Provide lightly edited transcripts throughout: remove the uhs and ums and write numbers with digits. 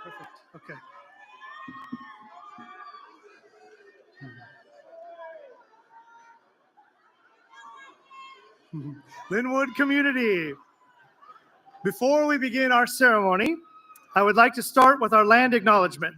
Perfect. Okay. Lynnwood community. Before we begin our ceremony, I would like to start with our land acknowledgement.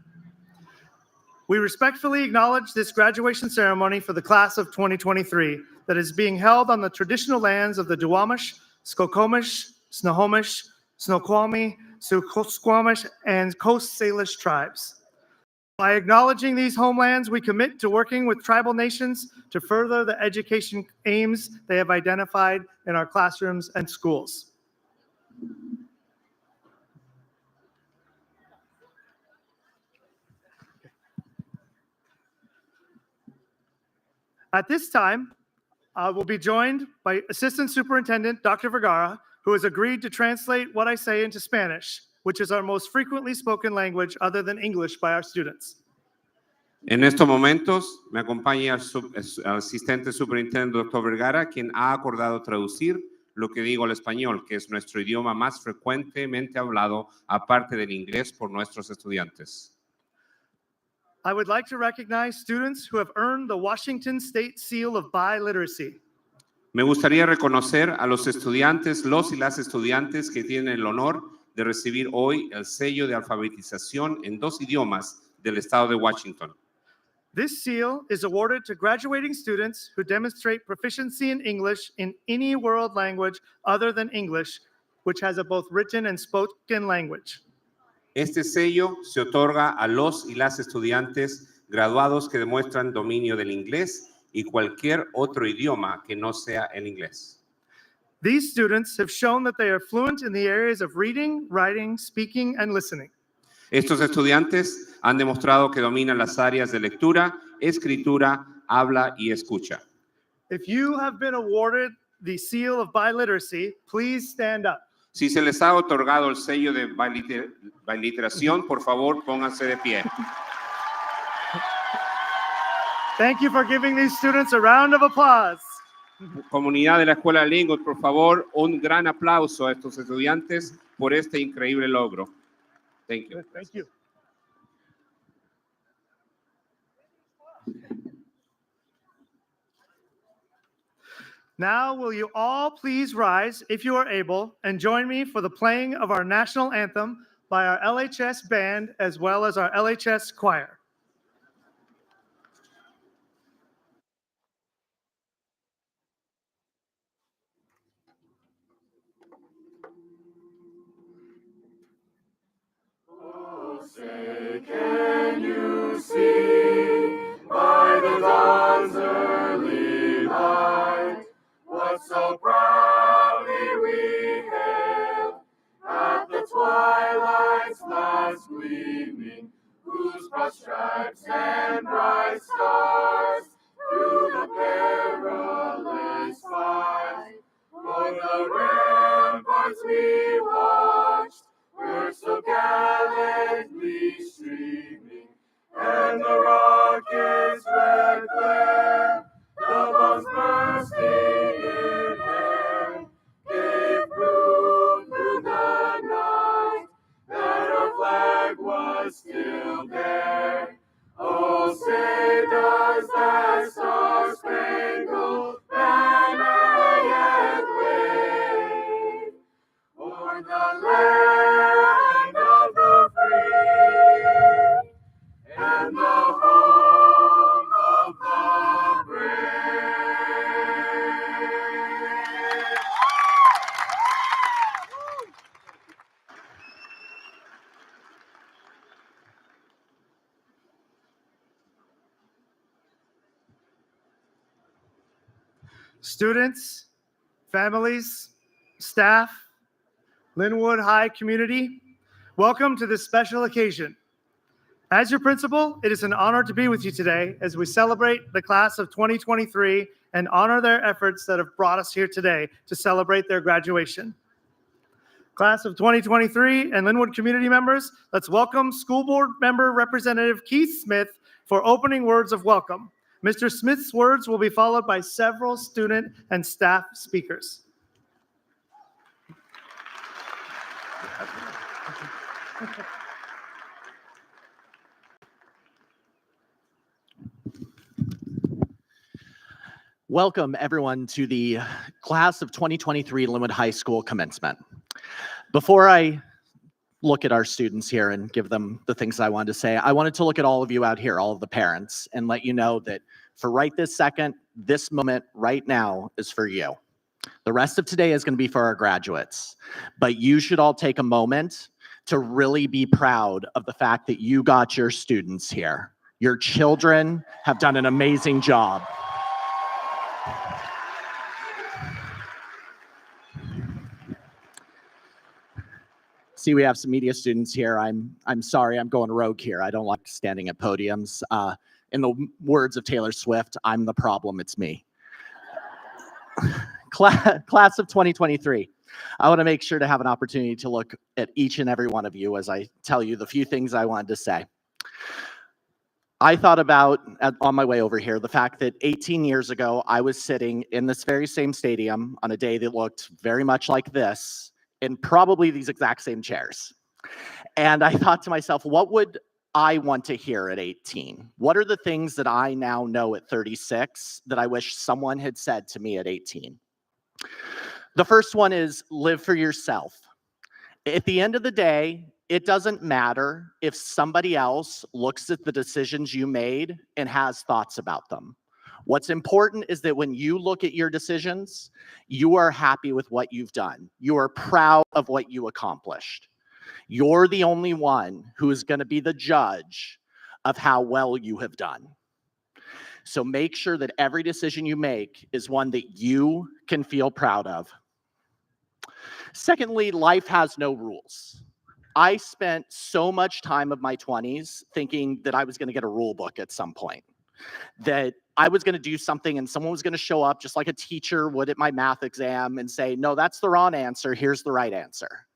We respectfully acknowledge this graduation ceremony for the class of 2023 that is being held on the traditional lands of the Duwamish, Skokomish, Snohomish, Snoqualmie, Suquamish, and Coast Salish tribes. By acknowledging these homelands, we commit to working with tribal nations to further the education aims they have identified in our classrooms and schools. At this time, I will be joined by Assistant Superintendent Dr. Vergara, who has agreed to translate what I say into Spanish, which is our most frequently spoken language other than English by our students. En estos momentos me acompaña el asistente superintendente Dr. Vergara, quien ha acordado traducir lo que digo al español, que es nuestro idioma más frecuentemente hablado, aparte del inglés, por nuestros estudiantes. I would like to recognize students who have earned the Washington State Seal of Biliteracy. Me gustaría reconocer a los estudiantes, los y las estudiantes que tienen el honor de recibir hoy el sello de alfabetización en 2 idiomas del estado de Washington. This seal is awarded to graduating students who demonstrate proficiency in English in any world language other than English, which has a both written and spoken language. Este sello se otorga a los y las estudiantes graduados que demuestran dominio del inglés y cualquier otro idioma que no sea el inglés. These students have shown that they are fluent in the areas of reading, writing, speaking, and listening. Estos estudiantes han demostrado que dominan las áreas de lectura, escritura, habla y escucha. If you have been awarded the seal of biliteracy, please stand up. Si se les ha otorgado el sello de biliteración, por favor, pónganse de pie. Thank you for giving these students a round of applause. Comunidad de la Escuela de Lynnwood, por favor, un gran aplauso a estos estudiantes por este increíble logro. Thank you. Thank you. Now, will you all please rise, if you are able, and join me for the playing of our national anthem by our LHS band as well as our LHS choir. Oh, say, can you see by the dawn's early light what so proudly we hailed at the twilight's last gleaming, whose broad stripes and bright stars through the perilous fight o'er the ramparts we watched were so gallantly streaming, and the rocket's red glare, the bombs bursting in air, gave proof through the night that our flag was still there. Oh, say does that star-spangled banner yet wave o'er the land of the free and the home of the brave? Students, families, staff, Lynnwood High community, welcome to this special occasion. As your principal, it is an honor to be with you today as we celebrate the class of 2023 and honor their efforts that have brought us here today to celebrate their graduation. Class of 2023 and Lynnwood community members, let's welcome School Board Member Representative Keith Smith for opening words of welcome. Mr. Smith's words will be followed by several student and staff speakers. Welcome, everyone, to the class of 2023 Lynnwood High School commencement. Before I look at our students here and give them the things I wanted to say, I wanted to look at all of you out here, all of the parents, and let you know that for right this second, this moment right now is for you. The rest of today is going to be for our graduates, but you should all take a moment to really be proud of the fact that you got your students here. Your children have done an amazing job. See, we have some media students here. I'm sorry, I'm going rogue here. I don't like standing at podiums. In the words of Taylor Swift, I'm the problem, it's me. Class of 2023. I want to make sure to have an opportunity to look at each and every one of you as I tell you the few things I wanted to say. I thought about, on my way over here, the fact that 18 years ago, I was sitting in this very same stadium on a day that looked very much like this, in probably these exact same chairs. And I thought to myself, what would I want to hear at 18? What are the things that I now know at 36 that I wish someone had said to me at 18? The first one is live for yourself. At the end of the day, it doesn't matter if somebody else looks at the decisions you made and has thoughts about them. What's important is that when you look at your decisions, you are happy with what you've done. You are proud of what you accomplished. You're the only one who is going to be the judge of how well you have done. So make sure that every decision you make is one that you can feel proud of. Secondly, life has no rules. I spent so much time of my 20s thinking that I was going to get a rule book at some point, that I was going to do something and someone was going to show up just like a teacher would at my math exam and say, no, that's the wrong answer. Here's the right answer.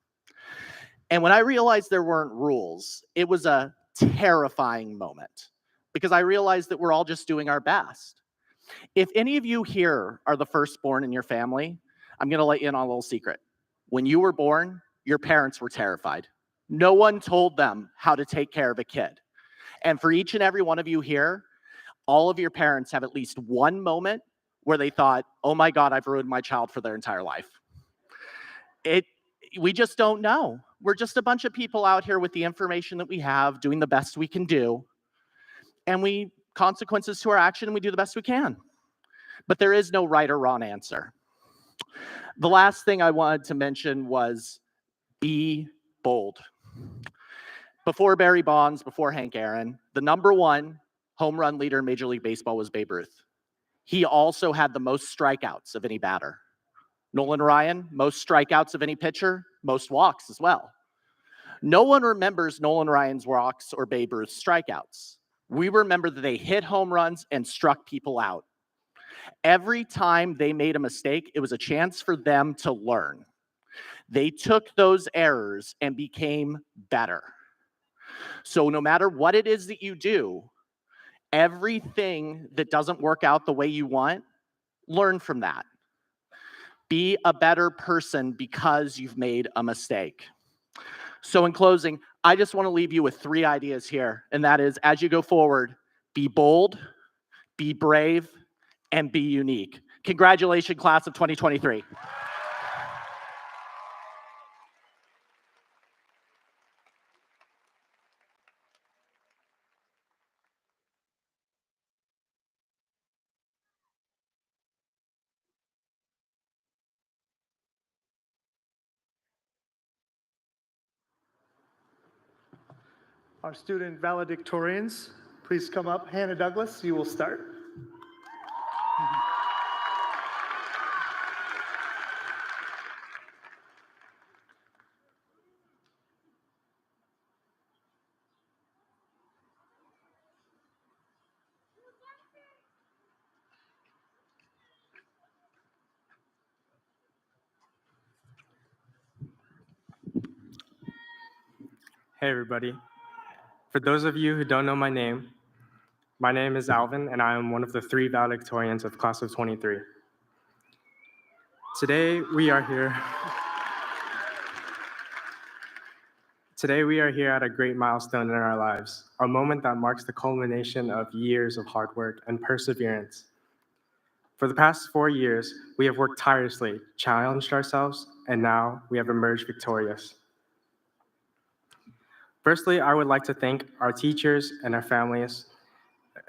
And when I realized there weren't rules, it was a terrifying moment because I realized that we're all just doing our best. If any of you here are the firstborn in your family, I'm going to let you in on a little secret. When you were born, your parents were terrified. No one told them how to take care of a kid. And for each and every one of you here, all of your parents have at least one moment where they thought, oh my God, I've ruined my child for their entire life. We just don't know. We're just a bunch of people out here with the information that we have, doing the best we can do. And consequences to our action, and we do the best we can. But there is no right or wrong answer. The last thing I wanted to mention was be bold. Before Barry Bonds, before Hank Aaron, the #1 home run leader in Major League Baseball was Babe Ruth. He also had the most strikeouts of any batter. Nolan Ryan, most strikeouts of any pitcher, most walks as well. No one remembers Nolan Ryan's walks or Babe Ruth's strikeouts. We remember that they hit home runs and struck people out. Every time they made a mistake, it was a chance for them to learn. They took those errors and became better. So no matter what it is that you do, everything that doesn't work out the way you want, learn from that. Be a better person because you've made a mistake. So in closing, I just want to leave you with 3 ideas here, and that is, as you go forward, be bold, be brave, and be unique. Congratulations, class of 2023. Our student valedictorians, please come up. Hannah Douglas, you will start. Hey everybody. For those of you who don't know my name is Alvin, and I am one of the 3 valedictorians of class of 23. Today we are here at a great milestone in our lives, a moment that marks the culmination of years of hard work and perseverance. For the past 4 years, we have worked tirelessly, challenged ourselves, and now we have emerged victorious. Firstly, I would like to thank our teachers and our families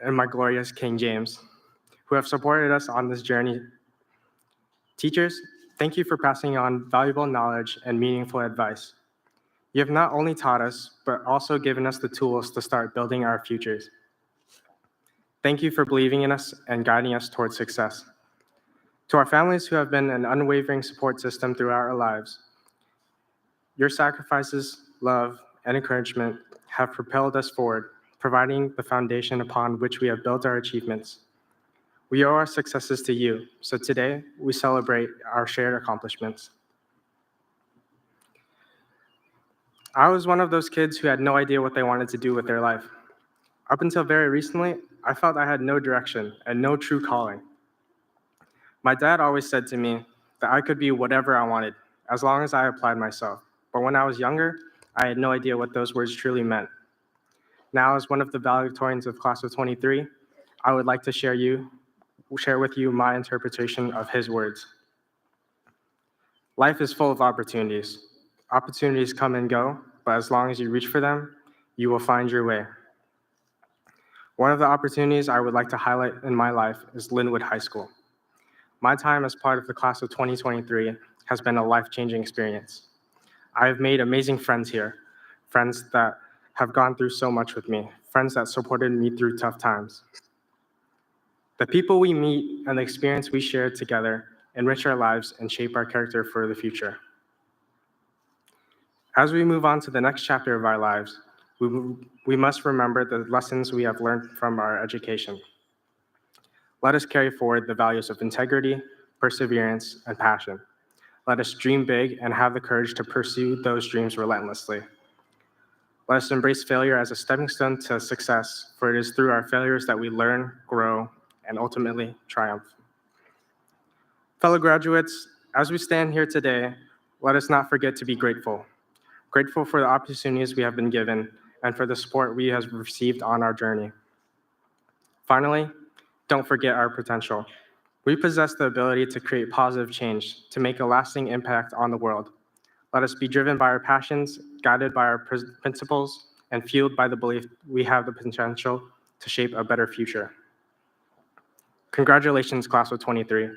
and my glorious King James, who have supported us on this journey. Teachers, thank you for passing on valuable knowledge and meaningful advice. You have not only taught us, but also given us the tools to start building our futures. Thank you for believing in us and guiding us towards success. To our families who have been an unwavering support system throughout our lives, your sacrifices, love, and encouragement have propelled us forward, providing the foundation upon which we have built our achievements. We owe our successes to you, so today we celebrate our shared accomplishments. I was one of those kids who had no idea what they wanted to do with their life. Up until very recently, I felt I had no direction and no true calling. My dad always said to me that I could be whatever I wanted, as long as I applied myself. But when I was younger, I had no idea what those words truly meant. Now, as one of the valedictorians of class of 23, I would like to share with you my interpretation of his words. Life is full of opportunities. Opportunities come and go, but as long as you reach for them, you will find your way. One of the opportunities I would like to highlight in my life is Lynnwood High School. My time as part of the class of 2023 has been a life-changing experience. I have made amazing friends here, friends that have gone through so much with me, friends that supported me through tough times. The people we meet and the experience we share together enrich our lives and shape our character for the future. As we move on to the next chapter of our lives, we must remember the lessons we have learned from our education. Let us carry forward the values of integrity, perseverance, and passion. Let us dream big and have the courage to pursue those dreams relentlessly. Let us embrace failure as a stepping stone to success, for it is through our failures that we learn, grow, and ultimately triumph. Fellow graduates, as we stand here today, let us not forget to be grateful. Grateful for the opportunities we have been given and for the support we have received on our journey. Finally, don't forget our potential. We possess the ability to create positive change, to make a lasting impact on the world. Let us be driven by our passions, guided by our principles, and fueled by the belief we have the potential to shape a better future. Congratulations, class of 23.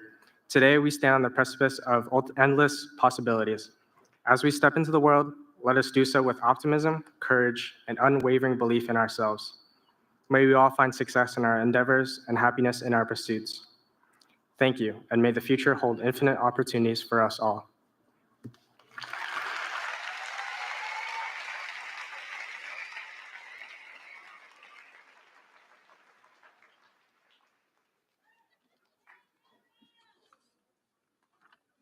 Today, we stand on the precipice of endless possibilities. As we step into the world, let us do so with optimism, courage, and unwavering belief in ourselves. May we all find success in our endeavors and happiness in our pursuits. Thank you, and may the future hold infinite opportunities for us all.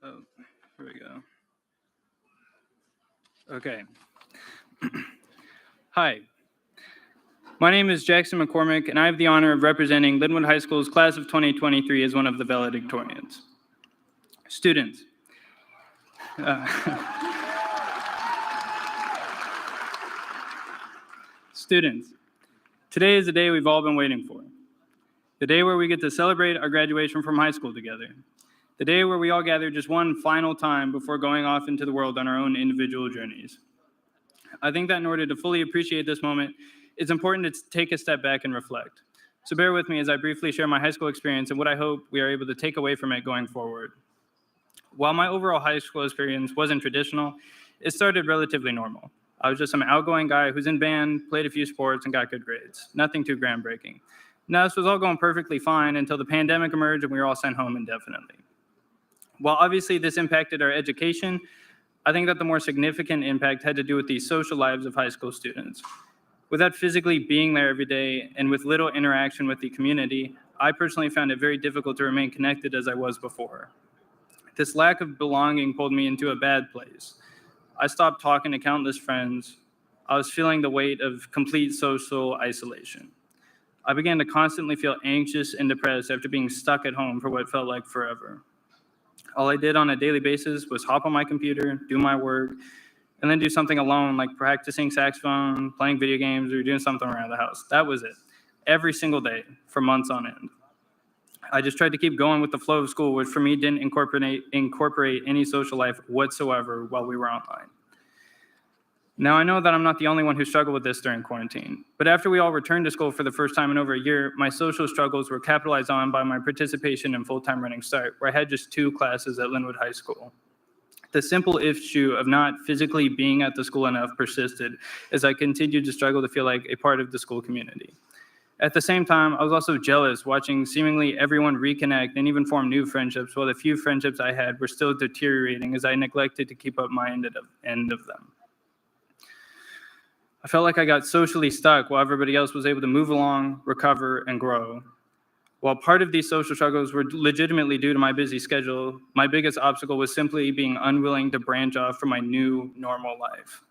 Oh, here we go. Okay. Hi. My name is Jackson McCormick, and I have the honor of representing Lynnwood High School's class of 2023 as one of the valedictorians. Students. Students, today is the day we've all been waiting for. The day where we get to celebrate our graduation from high school together. The day where we all gather just one final time before going off into the world on our own individual journeys. I think that in order to fully appreciate this moment, it's important to take a step back and reflect. So bear with me as I briefly share my high school experience and what I hope we are able to take away from it going forward. While my overall high school experience wasn't traditional, it started relatively normal. I was just some outgoing guy who's in band, played a few sports, and got good grades. Nothing too groundbreaking. Now, this was all going perfectly fine until the pandemic emerged and we were all sent home indefinitely. While obviously this impacted our education, I think that the more significant impact had to do with the social lives of high school students. Without physically being there every day and with little interaction with the community, I personally found it very difficult to remain connected as I was before. This lack of belonging pulled me into a bad place. I stopped talking to countless friends, I was feeling the weight of complete social isolation. I began to constantly feel anxious and depressed after being stuck at home for what felt like forever. All I did on a daily basis was hop on my computer, do my work, and then do something alone, like practicing saxophone, playing video games, or doing something around the house. That was it. Every single day for months on end. I just tried to keep going with the flow of school, which for me didn't incorporate any social life whatsoever while we were online. Now, I know that I'm not the only one who struggled with this during quarantine, but after we all returned to school for the first time in over a year, my social struggles were capitalized on by my participation in full-time Running Start, where I had just 2 classes at Lynnwood High School. The simple issue of not physically being at the school enough persisted as I continued to struggle to feel like a part of the school community. At the same time, I was also jealous, watching seemingly everyone reconnect and even form new friendships, while the few friendships I had were still deteriorating as I neglected to keep up my end of them. I felt like I got socially stuck while everybody else was able to move along, recover, and grow. While part of these social struggles were legitimately due to my busy schedule, my biggest obstacle was simply being unwilling to branch off from my new normal life.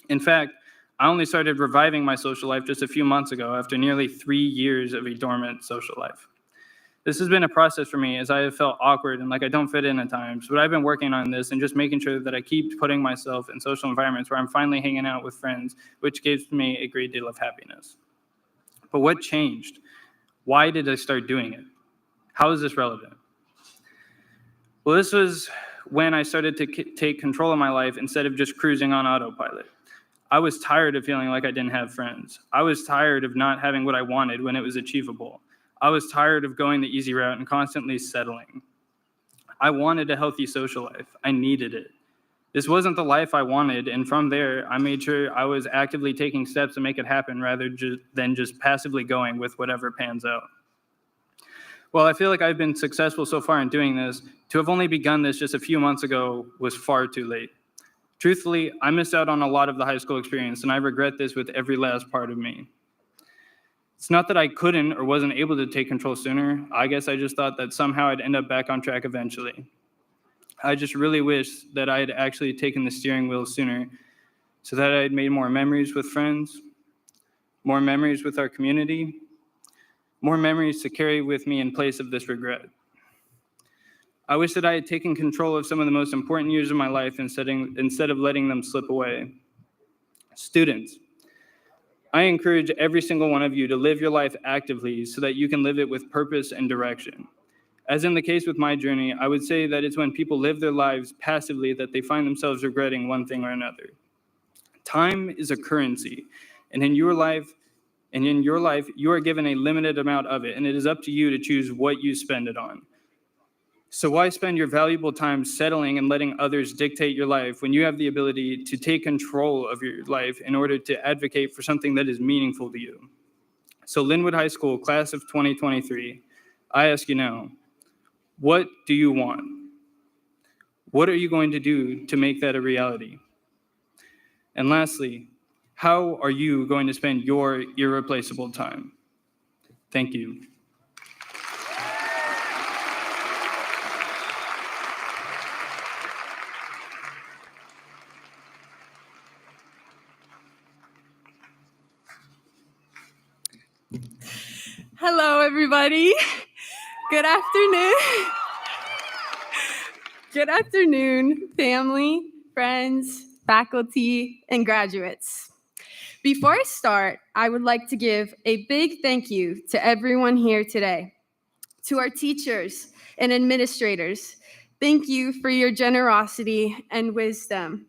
In fact, I only started reviving my social life just a few months ago after nearly 3 years of a dormant social life. This has been a process for me as I have felt awkward and like I don't fit in at times, but I've been working on this and just making sure that I keep putting myself in social environments where I'm finally hanging out with friends, which gives me a great deal of happiness. But what changed? Why did I start doing it? How is this relevant? Well, this was when I started to take control of my life instead of just cruising on autopilot. I was tired of feeling like I didn't have friends. I was tired of not having what I wanted when it was achievable. I was tired of going the easy route and constantly settling. I wanted a healthy social life. I needed it. This wasn't the life I wanted, and from there, I made sure I was actively taking steps to make it happen rather than just passively going with whatever pans out. While I feel like I've been successful so far in doing this, to have only begun this just a few months ago was far too late. Truthfully, I missed out on a lot of the high school experience, and I regret this with every last part of me. It's not that I couldn't or wasn't able to take control sooner. I guess I just thought that somehow I'd end up back on track eventually. I just really wish that I had actually taken the steering wheel sooner so that I had made more memories with friends, more memories with our community, more memories to carry with me in place of this regret. I wish that I had taken control of some of the most important years of my life instead of letting them slip away. Students, I encourage every single one of you to live your life actively so that you can live it with purpose and direction. As in the case with my journey, I would say that it's when people live their lives passively that they find themselves regretting one thing or another. Time is a currency, and in your life, you are given a limited amount of it, and it is up to you to choose what you spend it on. So why spend your valuable time settling and letting others dictate your life when you have the ability to take control of your life in order to advocate for something that is meaningful to you? So Lynnwood High School, class of 2023, I ask you now, what do you want? What are you going to do to make that a reality? And lastly, how are you going to spend your irreplaceable time? Thank you. Hello, everybody. Good afternoon. Good afternoon, family, friends, faculty, and graduates. Before I start, I would like to give a big thank you to everyone here today. To our teachers and administrators, thank you for your generosity and wisdom.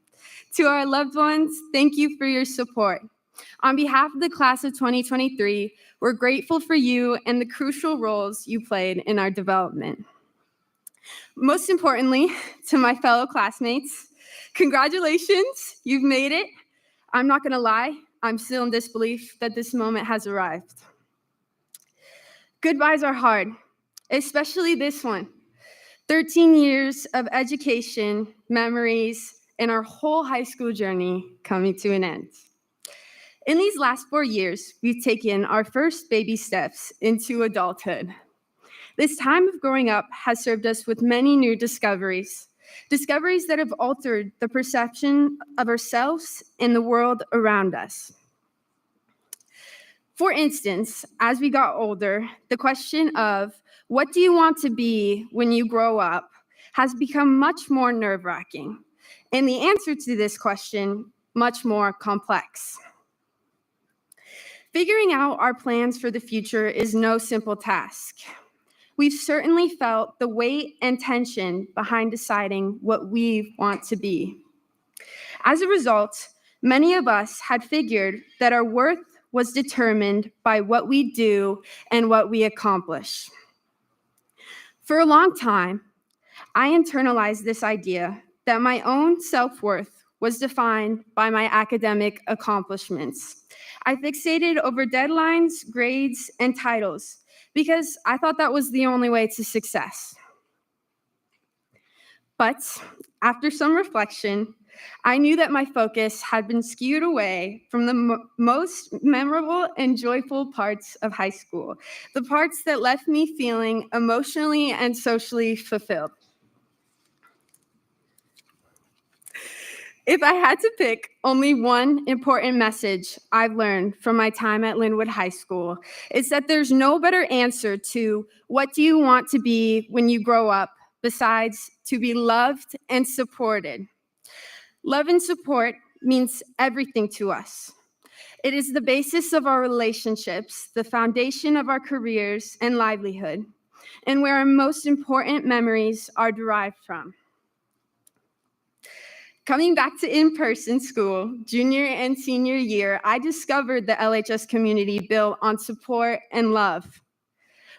To our loved ones, thank you for your support. On behalf of the class of 2023, we're grateful for you and the crucial roles you played in our development. Most importantly, to my fellow classmates, congratulations, you've made it. I'm not gonna lie, I'm still in disbelief that this moment has arrived. Goodbyes are hard, especially this one. 13 years of education, memories, and our whole high school journey coming to an end. In these last 4 years, we've taken our first baby steps into adulthood. This time of growing up has served us with many new discoveries, discoveries that have altered the perception of ourselves and the world around us. For instance, as we got older, the question of what do you want to be when you grow up has become much more nerve-wracking, and the answer to this question much more complex. Figuring out our plans for the future is no simple task. We've certainly felt the weight and tension behind deciding what we want to be. As a result, many of us had figured that our worth was determined by what we do and what we accomplish. For a long time, I internalized this idea that my own self-worth was defined by my academic accomplishments. I fixated over deadlines, grades, and titles because I thought that was the only way to success. But after some reflection, I knew that my focus had been skewed away from the most memorable and joyful parts of high school, the parts that left me feeling emotionally and socially fulfilled. If I had to pick only one important message I've learned from my time at Lynnwood High School, it's that there's no better answer to what do you want to be when you grow up besides to be loved and supported. Love and support means everything to us. It is the basis of our relationships, the foundation of our careers and livelihood, and where our most important memories are derived from. Coming back to in-person school, junior and senior year, I discovered the LHS community built on support and love.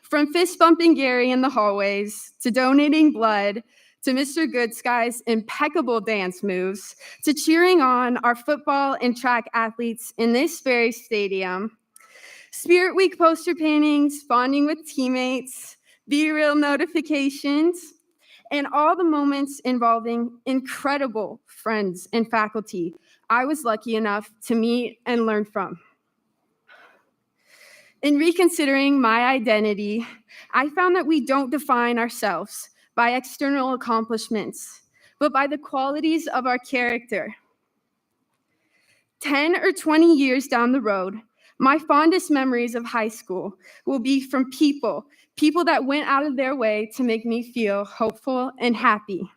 From fist-bumping Gary in the hallways, to donating blood, to Mr. Goodsky's impeccable dance moves, to cheering on our football and track athletes in this very stadium, Spirit Week poster paintings, bonding with teammates, Be Real notifications, and all the moments involving incredible friends and faculty I was lucky enough to meet and learn from. In reconsidering my identity, I found that we don't define ourselves by external accomplishments, but by the qualities of our character. 10 or 20 years down the road, my fondest memories of high school will be from people that went out of their way to make me feel hopeful and happy.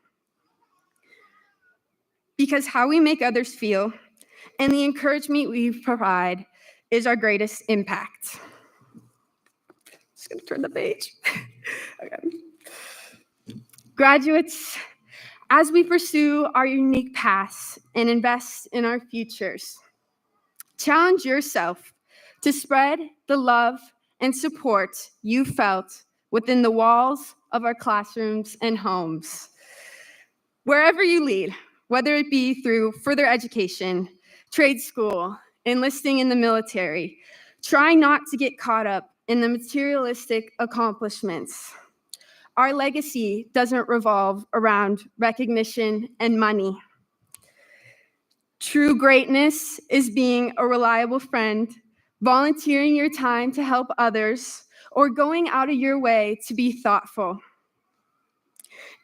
Because how we make others feel and the encouragement we provide is our greatest impact. Just gonna turn the page. Okay. Graduates, as we pursue our unique paths and invest in our futures, challenge yourself to spread the love and support you felt within the walls of our classrooms and homes. Wherever you lead, whether it be through further education, trade school, enlisting in the military, try not to get caught up in the materialistic accomplishments. Our legacy doesn't revolve around recognition and money. True greatness is being a reliable friend, volunteering your time to help others, or going out of your way to be thoughtful.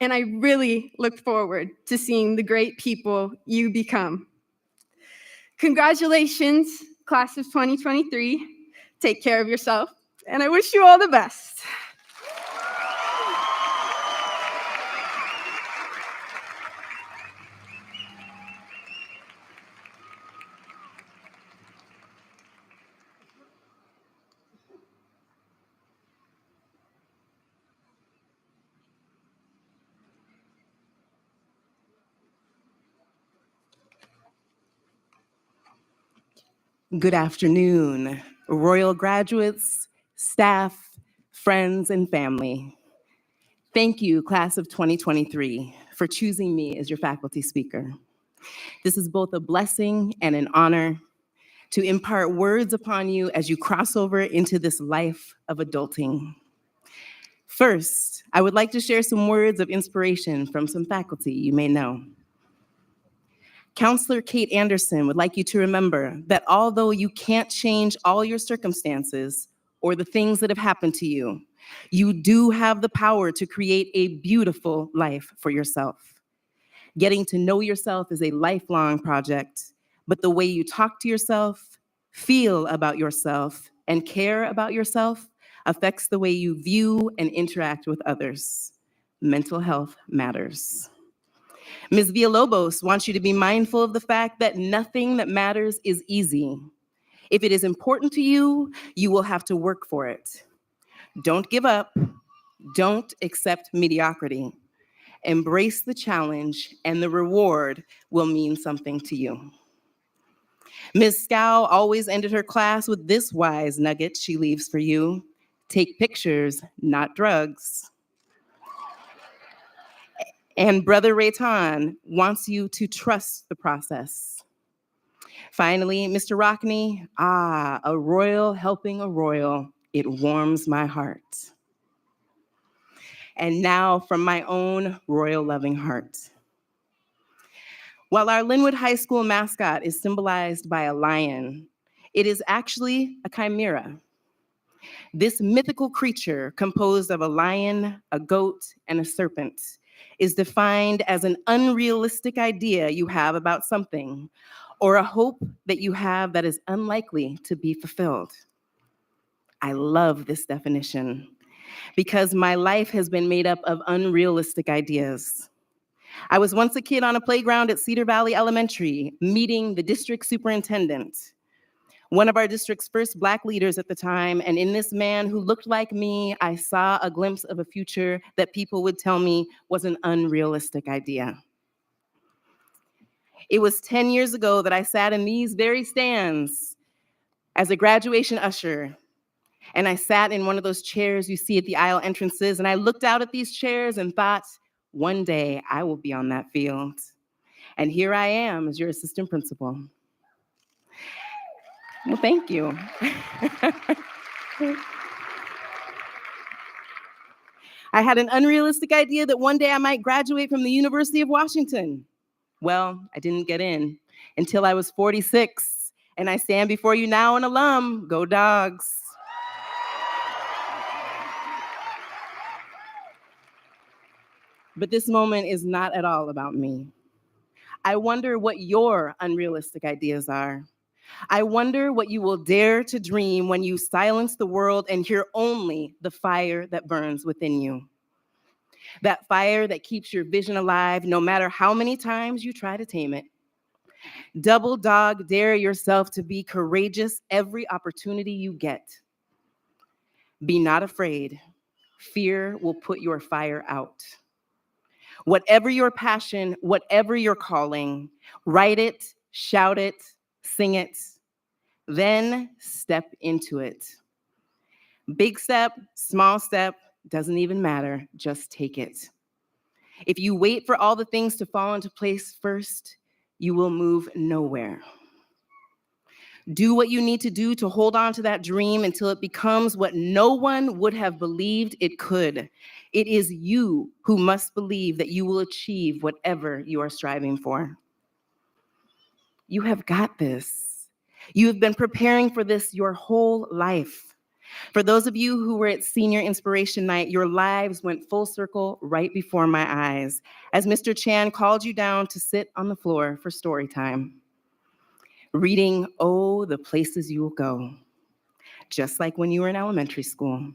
And I really look forward to seeing the great people you become. Congratulations, class of 2023. Take care of yourself, and I wish you all the best. Good afternoon, Royal graduates, staff, friends, and family. Thank you, class of 2023, for choosing me as your faculty speaker. This is both a blessing and an honor to impart words upon you as you cross over into this life of adulting. First, I would like to share some words of inspiration from some faculty you may know. Counselor Kate Anderson would like you to remember that although you can't change all your circumstances or the things that have happened to you, you do have the power to create a beautiful life for yourself. Getting to know yourself is a lifelong project, but the way you talk to yourself, feel about yourself, and care about yourself affects the way you view and interact with others. Mental health matters. Ms. Villalobos wants you to be mindful of the fact that nothing that matters is easy. If it is important to you, you will have to work for it. Don't give up. Don't accept mediocrity. Embrace the challenge, and the reward will mean something to you. Ms. Scow always ended her class with this wise nugget she leaves for you. Take pictures, not drugs. And Brother Rayton wants you to trust the process. Finally, Mr. Rockney, a royal helping a royal, it warms my heart. And now from my own royal loving heart. While our Lynnwood High School mascot is symbolized by a lion, it is actually a chimera. This mythical creature, composed of a lion, a goat, and a serpent, is defined as an unrealistic idea you have about something, or a hope that you have that is unlikely to be fulfilled. I love this definition because my life has been made up of unrealistic ideas. I was once a kid on a playground at Cedar Valley Elementary, meeting the district superintendent, one of our district's first Black leaders at the time, and in this man who looked like me, I saw a glimpse of a future that people would tell me was an unrealistic idea. It was 10 years ago that I sat in these very stands as a graduation usher, and I sat in one of those chairs you see at the aisle entrances, and I looked out at these chairs and thought, one day I will be on that field. And here I am as your assistant principal. Well, thank you. I had an unrealistic idea that one day I might graduate from the University of Washington. Well, I didn't get in until I was 46, and I stand before you now an alum. Go Dogs. But this moment is not at all about me. I wonder what your unrealistic ideas are. I wonder what you will dare to dream when you silence the world and hear only the fire that burns within you. That fire that keeps your vision alive no matter how many times you try to tame it. Double dog dare yourself to be courageous every opportunity you get. Be not afraid. Fear will put your fire out. Whatever your passion, whatever your calling, write it, shout it, sing it, then step into it. Big step, small step, doesn't even matter, just take it. If you wait for all the things to fall into place first, you will move nowhere. Do what you need to do to hold on to that dream until it becomes what no one would have believed it could. It is you who must believe that you will achieve whatever you are striving for. You have got this. You have been preparing for this your whole life. For those of you who were at Senior Inspiration Night, your lives went full circle right before my eyes as Mr. Chan called you down to sit on the floor for story time. Reading, oh, the places you will go, just like when you were in elementary school.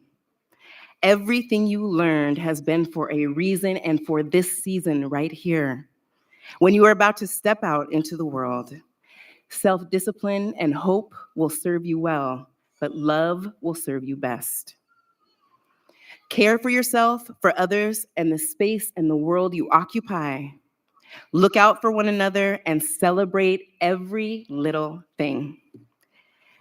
Everything you learned has been for a reason and for this season right here. When you are about to step out into the world, self-discipline and hope will serve you well, but love will serve you best. Care for yourself, for others, and the space and the world you occupy. Look out for one another and celebrate every little thing.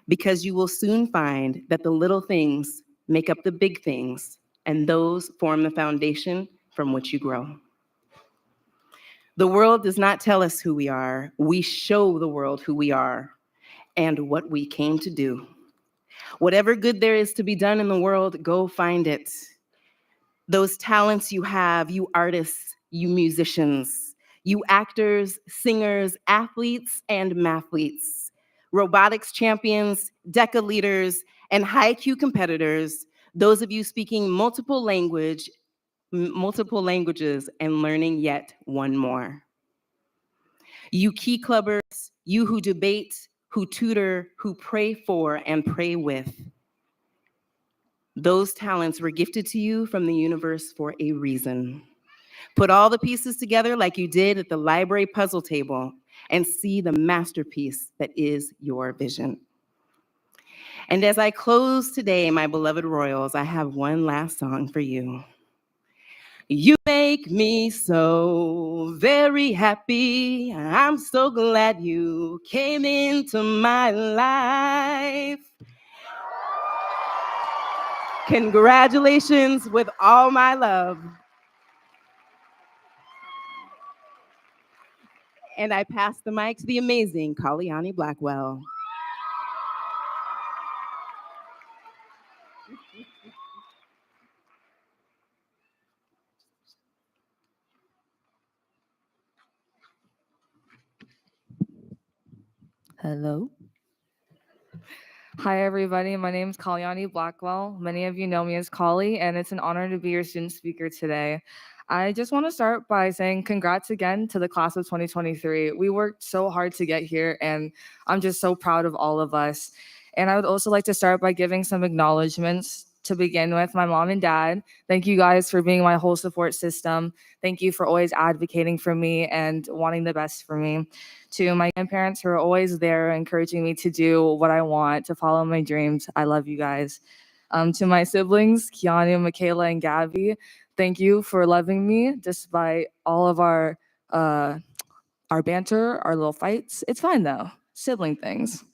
Because you will soon find that the little things make up the big things, and those form the foundation from which you grow. The world does not tell us who we are. We show the world who we are and what we came to do. Whatever good there is to be done in the world, go find it. Those talents you have, you artists, you musicians, you actors, singers, athletes, and mathletes, robotics champions, DECA leaders, and high-Q competitors, those of you speaking multiple languages and learning yet one more. You key clubbers, you who debate, who tutor, who pray for and pray with. Those talents were gifted to you from the universe for a reason. Put all the pieces together like you did at the library puzzle table and see the masterpiece that is your vision. And as I close today, my beloved Royals, I have one last song for you. You make me so very happy. I'm so glad you came into my life. Congratulations with all my love. And I pass the mic to the amazing Kalyani Blackwell. Hello. Hi, everybody. My name is Kalyani Blackwell. Many of you know me as Kali, and it's an honor to be your student speaker today. I just want to start by saying congrats again to the class of 2023. We worked so hard to get here, and I'm just so proud of all of us. And I would also like to start by giving some acknowledgements. To begin with, my mom and dad, thank you guys for being my whole support system. Thank you for always advocating for me and wanting the best for me. To my grandparents who are always there encouraging me to do what I want, to follow my dreams. I love you guys. To my siblings, Kiana, Michaela, and Gabby, thank you for loving me despite all of our banter, our little fights. It's fine though, sibling things.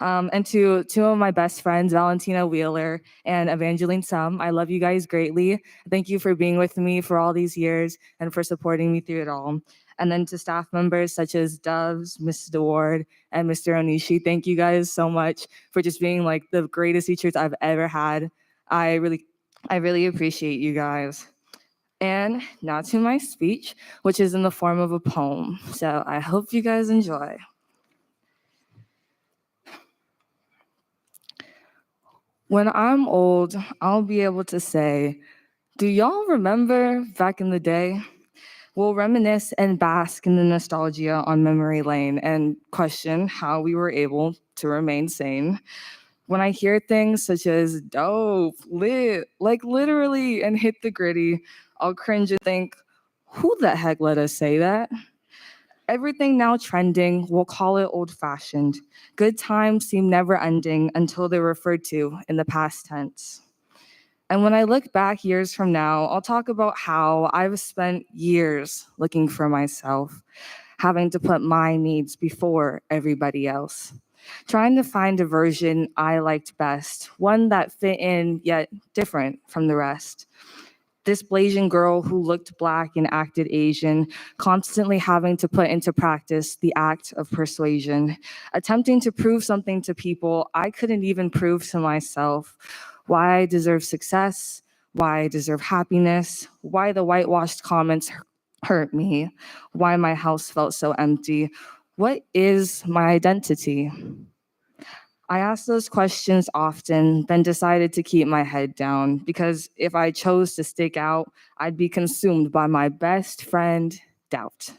And to two of my best friends, Valentina Wheeler and Evangeline Sum, I love you guys greatly. Thank you for being with me for all these years and for supporting me through it all. And then to staff members such as Doves, Mrs. Ward, and Mr. Onishi, thank you guys so much for just being like the greatest teachers I've ever had. I really appreciate you guys. And now to my speech, which is in the form of a poem. So I hope you guys enjoy. When I'm old, I'll be able to say, do y'all remember back in the day? We'll reminisce and bask in the nostalgia on memory lane and question how we were able to remain sane. When I hear things such as dope, lit, like literally, and hit the gritty, I'll cringe and think, who the heck let us say that? Everything now trending, we'll call it old-fashioned. Good times seem never ending until they're referred to in the past tense. And when I look back years from now, I'll talk about how I've spent years looking for myself, having to put my needs before everybody else, trying to find a version I liked best, one that fit in yet different from the rest. This Blasian girl who looked Black and acted Asian, constantly having to put into practice the act of persuasion, attempting to prove something to people I couldn't even prove to myself. Why I deserve success, why I deserve happiness, why the whitewashed comments hurt me, why my house felt so empty. What is my identity? I asked those questions often, then decided to keep my head down because if I chose to stick out, I'd be consumed by my best friend, doubt.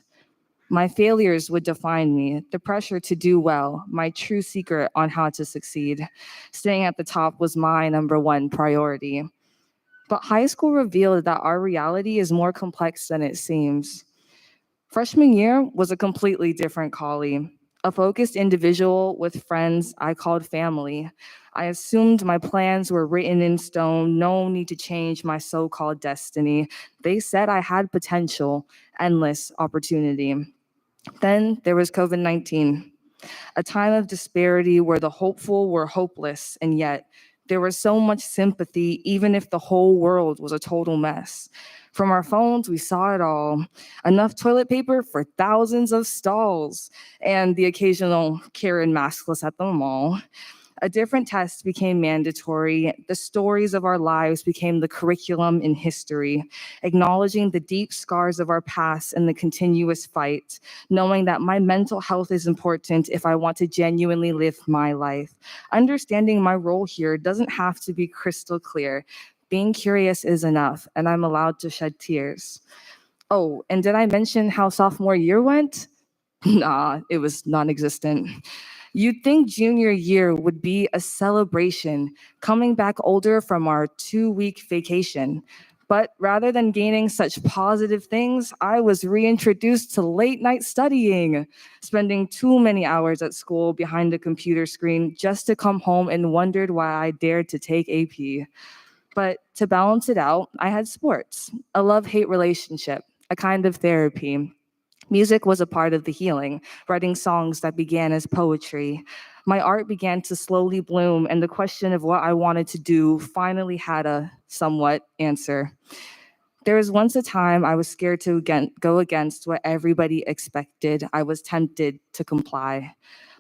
My failures would define me, the pressure to do well, my true secret on how to succeed. Staying at the top was my number one priority. But high school revealed that our reality is more complex than it seems. Freshman year was a completely different Kali. A focused individual with friends I called family. I assumed my plans were written in stone, no need to change my so-called destiny. They said I had potential, endless opportunity. Then there was COVID-19, a time of disparity where the hopeful were hopeless, and yet there was so much sympathy, even if the whole world was a total mess. From our phones, we saw it all. Enough toilet paper for thousands of stalls, and the occasional Karen maskless at the mall. A different test became mandatory. The stories of our lives became the curriculum in history, acknowledging the deep scars of our past and the continuous fight, knowing that my mental health is important if I want to genuinely live my life. Understanding my role here doesn't have to be crystal clear. Being curious is enough, and I'm allowed to shed tears. Oh, and did I mention how sophomore year went? Nah, it was non-existent. You'd think junior year would be a celebration, coming back older from our 2-week vacation. But rather than gaining such positive things, I was reintroduced to late night studying, spending too many hours at school behind a computer screen just to come home and wondered why I dared to take AP. But to balance it out, I had sports, a love-hate relationship, a kind of therapy. Music was a part of the healing, writing songs that began as poetry. My art began to slowly bloom, and the question of what I wanted to do finally had a somewhat answer. There was once a time I was scared to go against what everybody expected. I was tempted to comply.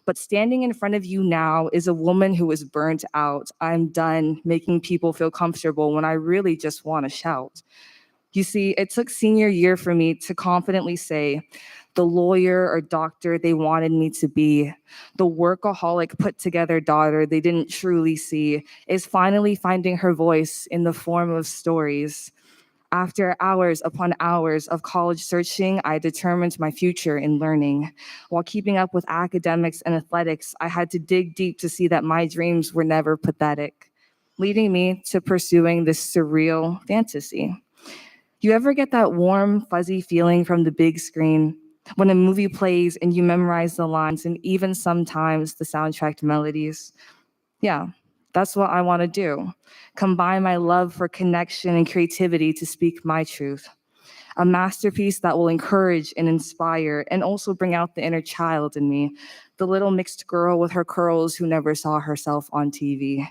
But standing in front of you now is a woman who is burnt out. I'm done making people feel comfortable when I really just want to shout. You see, it took senior year for me to confidently say, the lawyer or doctor they wanted me to be, the workaholic put together daughter they didn't truly see, is finally finding her voice in the form of stories. After hours upon hours of college searching, I determined my future in learning. While keeping up with academics and athletics, I had to dig deep to see that my dreams were never pathetic, leading me to pursuing this surreal fantasy. You ever get that warm, fuzzy feeling from the big screen when a movie plays and you memorize the lines and even sometimes the soundtrack melodies? Yeah, that's what I want to do. Combine my love for connection and creativity to speak my truth. A masterpiece that will encourage and inspire and also bring out the inner child in me, the little mixed girl with her curls who never saw herself on TV.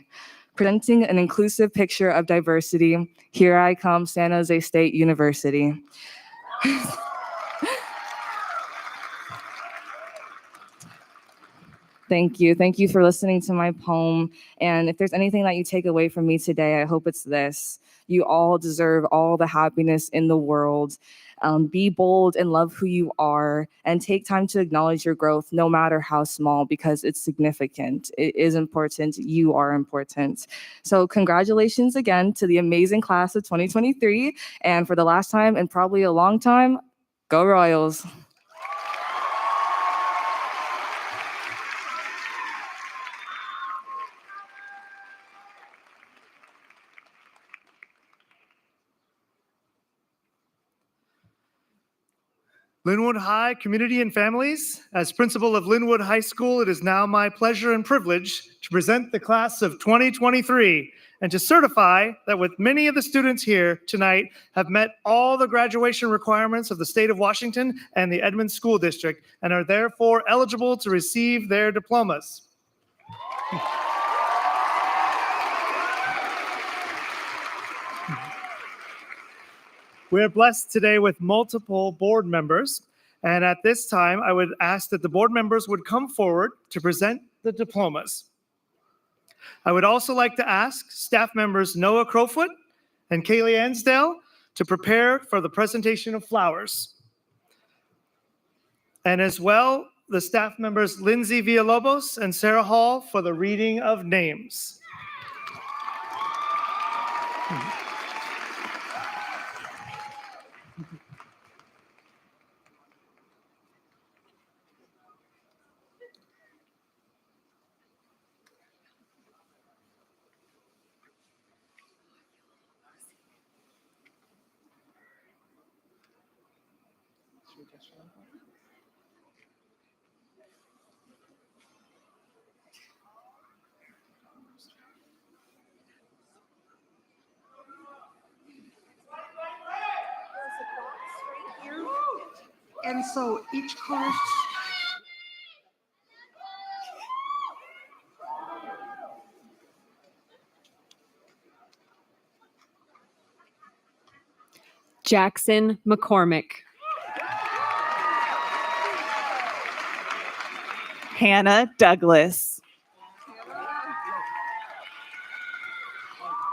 Presenting an inclusive picture of diversity, here I come, San Jose State University. Thank you. Thank you for listening to my poem. And if there's anything that you take away from me today, I hope it's this. You all deserve all the happiness in the world. Be bold and love who you are, and take time to acknowledge your growth, no matter how small, because it's significant. It is important. You are important. So congratulations again to the amazing class of 2023. And for the last time and probably a long time, go Royals. Lynnwood High community and families, as principal of Lynnwood High School, it is now my pleasure and privilege to present the class of 2023 and to certify that with many of the students here tonight have met all the graduation requirements of the state of Washington and the Edmonds School District and are therefore eligible to receive their diplomas. We are blessed today with multiple board members, and at this time, I would ask that the board members would come forward to present the diplomas. I would also like to ask staff members Noah Crowfoot and Kaylee Ansdale to prepare for the presentation of flowers. And as well, the staff members Lindsay Villalobos and Sarah Hall for the reading of names. And so each card. Jackson McCormick. Hannah Douglas.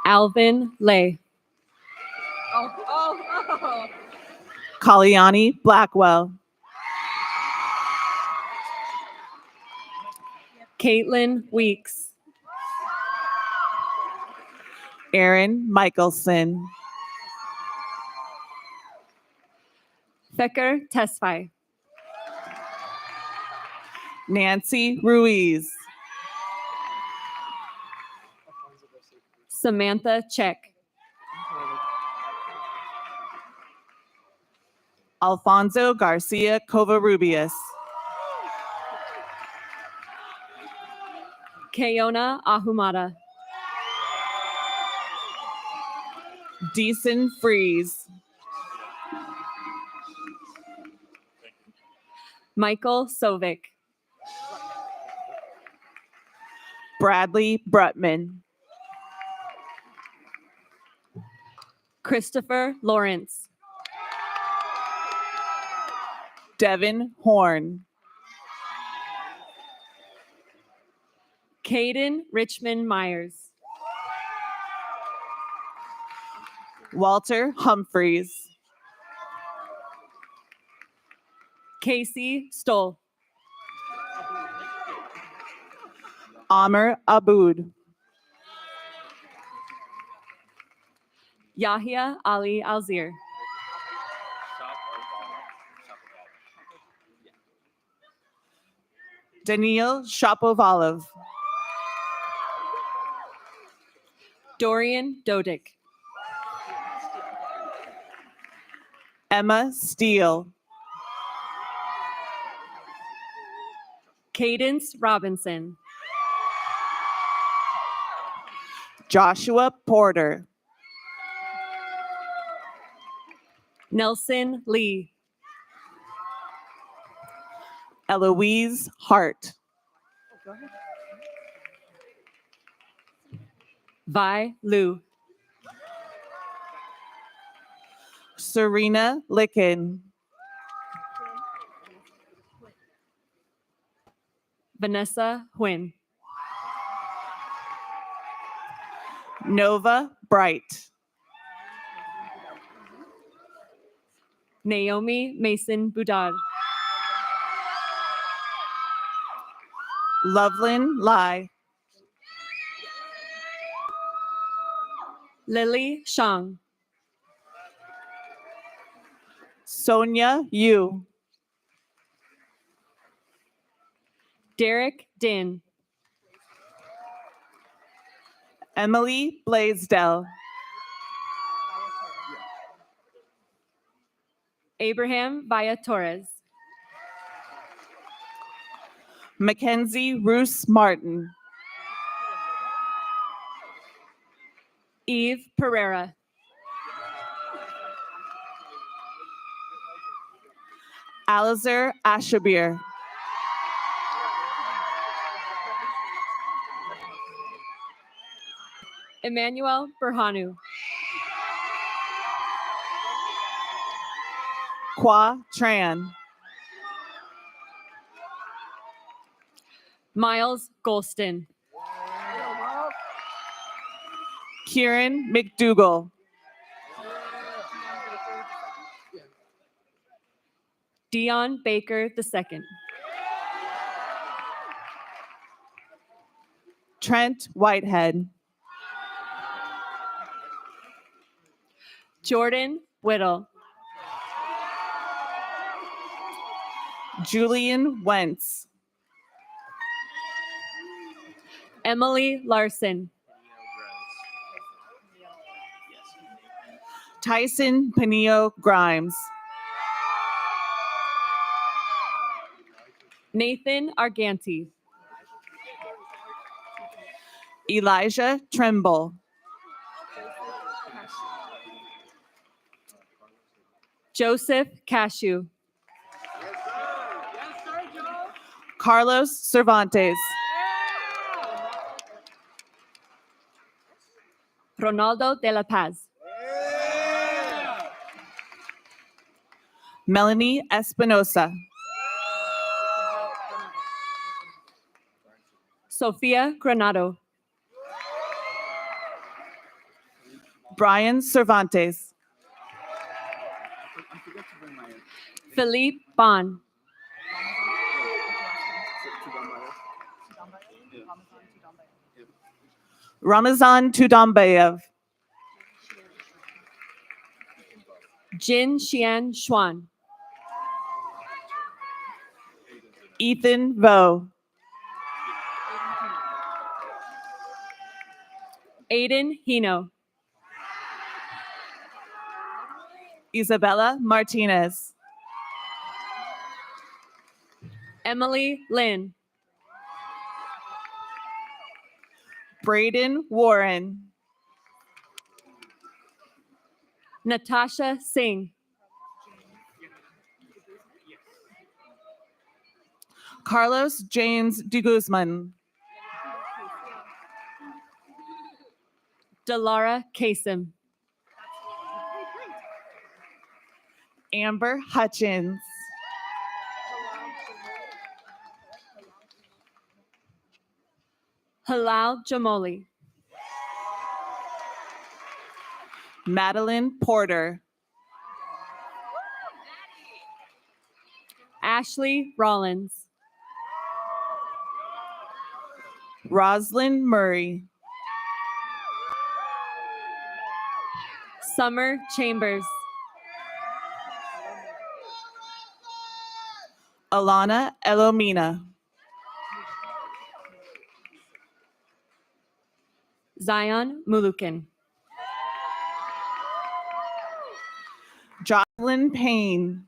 Alvin Lay. Kalyani Blackwell. Caitlin Weeks. Aaron Michelson. Thakur Tesfai. Nancy Ruiz. Samantha Check. Alfonso Garcia Covarrubias. Keona Ahumada. Deason Freeze. Michael Sovic. Bradley Brutman. Christopher Lawrence. Devin Horn. Caden Richmond Myers. Walter Humphreys. Casey Stoll. Amr Aboud. Yahya Ali Alzir. Daniil Shapovalov. Dorian Dodick. Emma Steele. Cadence Robinson. Joshua Porter. Nelson Lee. Eloise Hart. Vi Liu. Serena Licken. Vanessa Huyn. Nova Bright. Naomi Mason Boudard. Loveland Lai. Lily Shang. Sonia Yu. Derek Din. Emily Blaisdell. Abraham Villa Torres. Mackenzie Roos Martin. Eve Pereira. Alizer Ashabir. Emmanuel Berhanu. Kwa Tran. Miles Golston. Kieran McDougall. Dion Baker II. Trent Whitehead. Jordan Whittle. Julian Wentz. Emily Larson. Tyson Panillo Grimes. Nathan Arganti. Elijah Trimble. Joseph Cashew. Carlos Cervantes. Ronaldo de la Paz. Melanie Espinosa. Sofia Granado. Brian Cervantes. Philippe Bon. Ramazan Tudambayev. Jin Xian Xuan. Ethan Vo. Aiden Hino. Isabella Martinez. Emily Lynn. Braden Warren. Natasha Singh. Carlos James de Guzman. Delara Kasem. Amber Hutchins. Halal Jamoli. Madeline Porter. Ashley Rollins. Roslyn Murray. Summer Chambers. Alana Elomina. Zion Mulukin. Jocelyn Payne.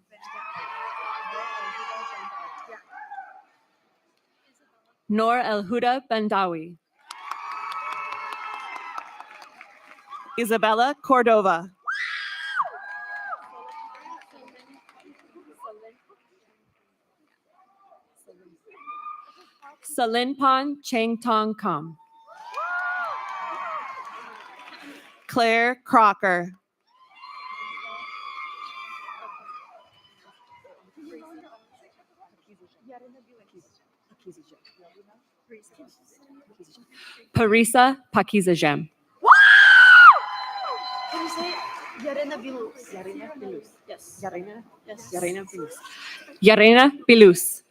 Noor El Huda Bandawi. Isabella Cordova. Salinpan Cheng Tong Kam. Claire Crocker. Parisa Pakizajem. Yarena Bilus.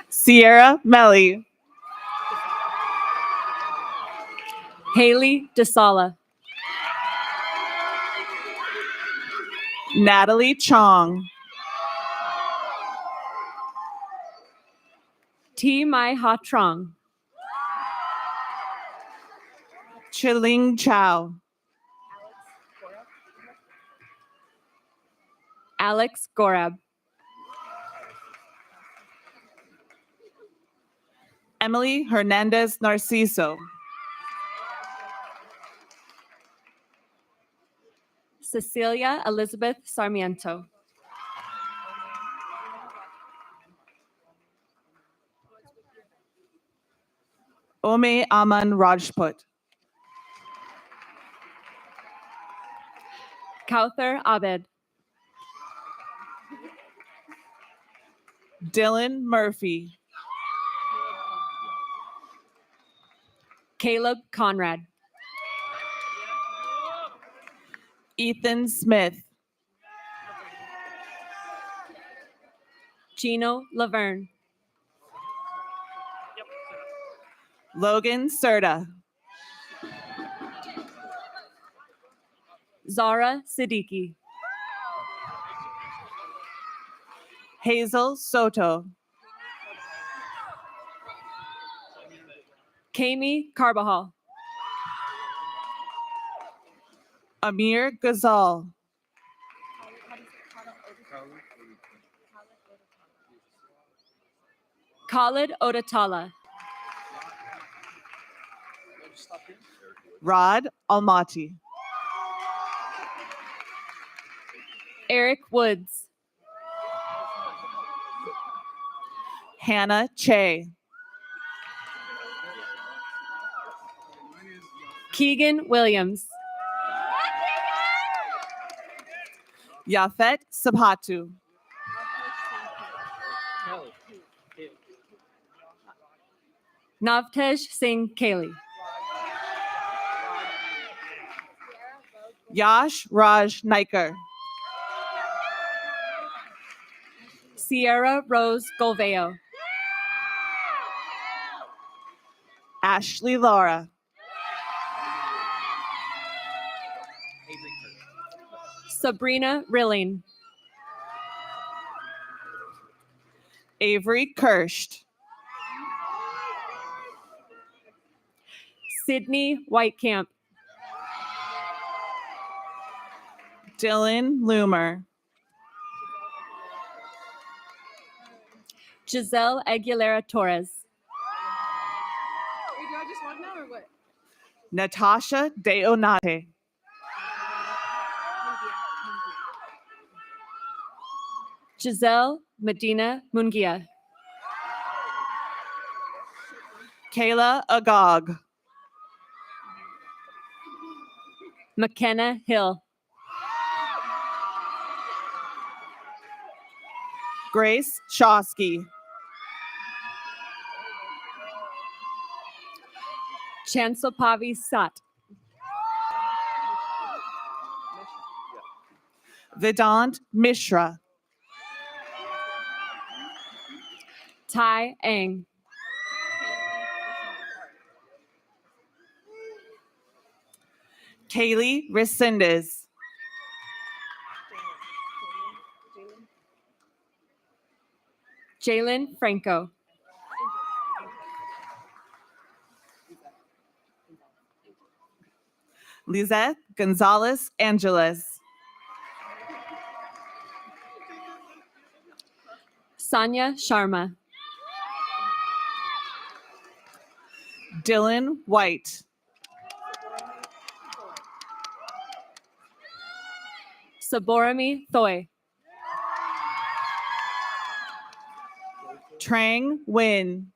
Sierra Melly. Haley DeSala. Natalie Chong. T Mai Ha Trong. Chiling Chow. Alex Gorab. Emily Hernandez Narciso. Cecilia Elizabeth Sarmiento. Ome Aman Rajput. Kauthar Abed. Dylan Murphy. Caleb Conrad. Ethan Smith. Gino Laverne. Logan Serta. Zara Siddiqui. Hazel Soto. Kami Carbajal. Amir Ghazal. Khalid Odatala. Rod Almaty. Eric Woods. Hannah Che. Keegan Williams. Yafet Sabhatu. Navtej Singh Kali. Yash Raj Naikar. Sierra Rose Golveo. Ashley Laura. Sabrina Rilling. Avery Kirsch. Sydney Whitecamp. Dylan Loomer. Giselle Aguilera Torres. Natasha Deonate. Giselle Medina Mungia. Kayla Agog. McKenna Hill. Grace Shosky. Chansopavi Sat. Vedant Mishra. Tai Ang. Kaylee Resendez. Jalen Franco. Lizette Gonzalez Angeles. Sanya Sharma. Dylan White. Saborami Thoy. Trang Nguyen.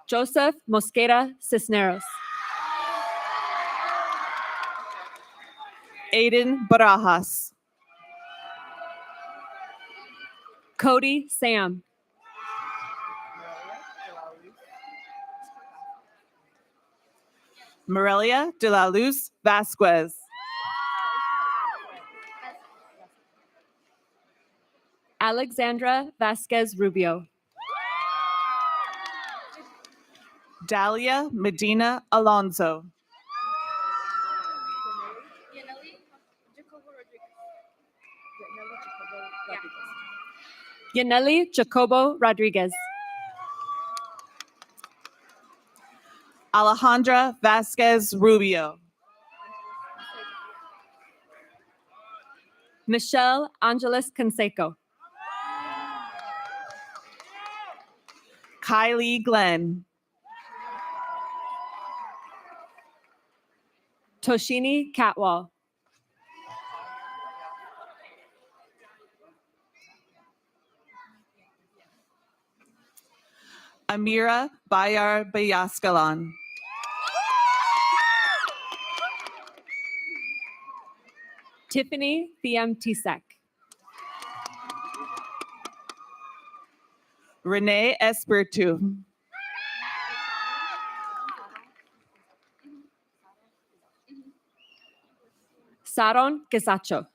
Joseph Mosqueda Cisneros. Aiden Barajas. Cody Sam. Morelia de la Luz Vasquez. Alexandra Vasquez Rubio. Dalia Medina Alonso. Yaneli Jacobo Rodriguez. Alejandra Vasquez Rubio. Michelle Angeles Canseco. Kylie Glenn. Toshini Catwall. Amira Bayar Bayaskalan. Tiffany Thiam Tisak. Renee Espiritu. Saron Quesacho.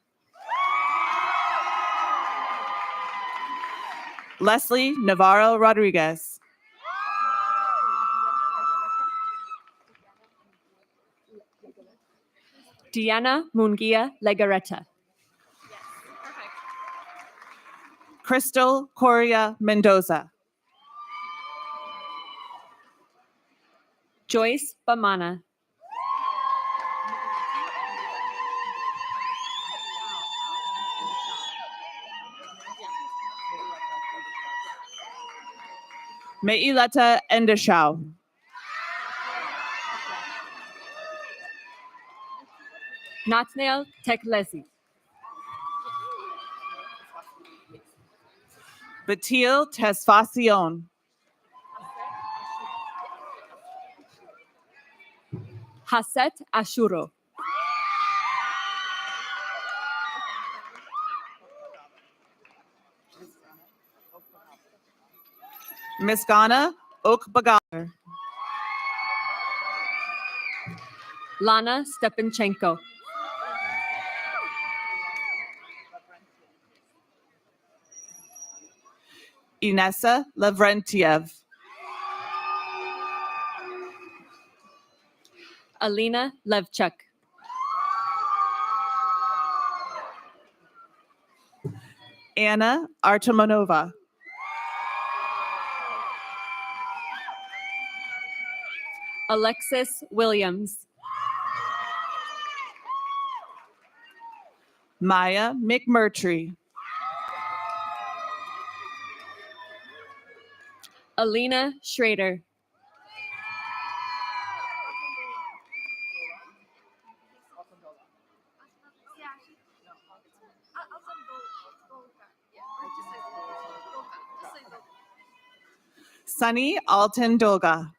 Leslie Navarro Rodriguez. Diana Mungia Legareta. Crystal Coria Mendoza. Joyce Bamana. Meileta Endeshau. Nathaniel Teklesi. Batil Tesfacion. Haset Ashuro. Miskana Okbagar. Lana Stepanchenko. Inessa Lavrentiev. Alina Levchuk. Anna Artemonova. Alexis Williams. Maya McMurtry. Alina Schrader. Sunny Altendolga.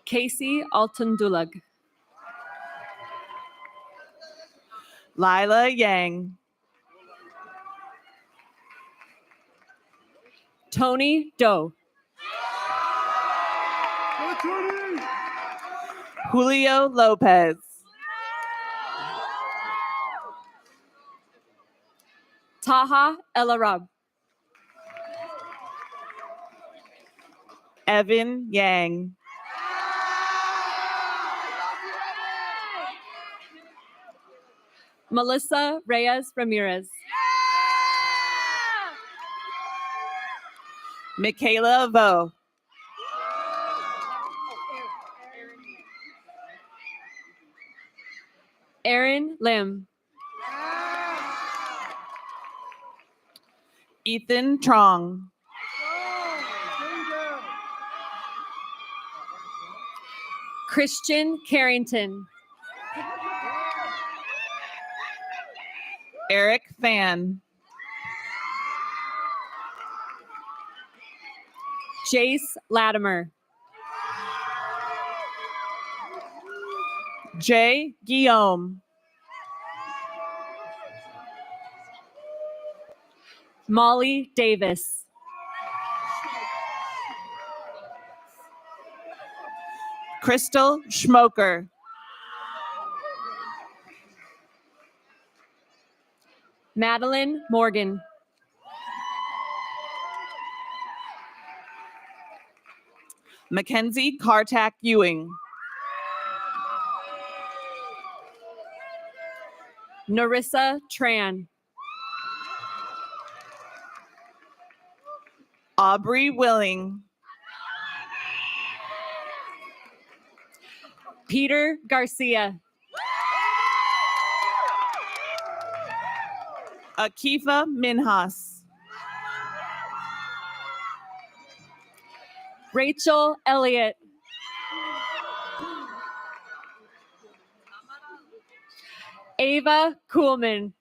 Casey Altundulag. Lila Yang. Tony Doe. Julio Lopez. Taha El Arab. Evan Yang. Melissa Reyes Ramirez. Michaela Vo. Aaron Lim. Ethan Trong. Christian Carrington. Eric Fan. Jace Latimer. Jay Guillaume. Molly Davis. Crystal Schmoker. Madeline Morgan. Mackenzie Kartak Ewing. Narissa Tran. Aubrey Willing. Peter Garcia. Akifa Minhas. Rachel Elliott. Ava Kuhlman.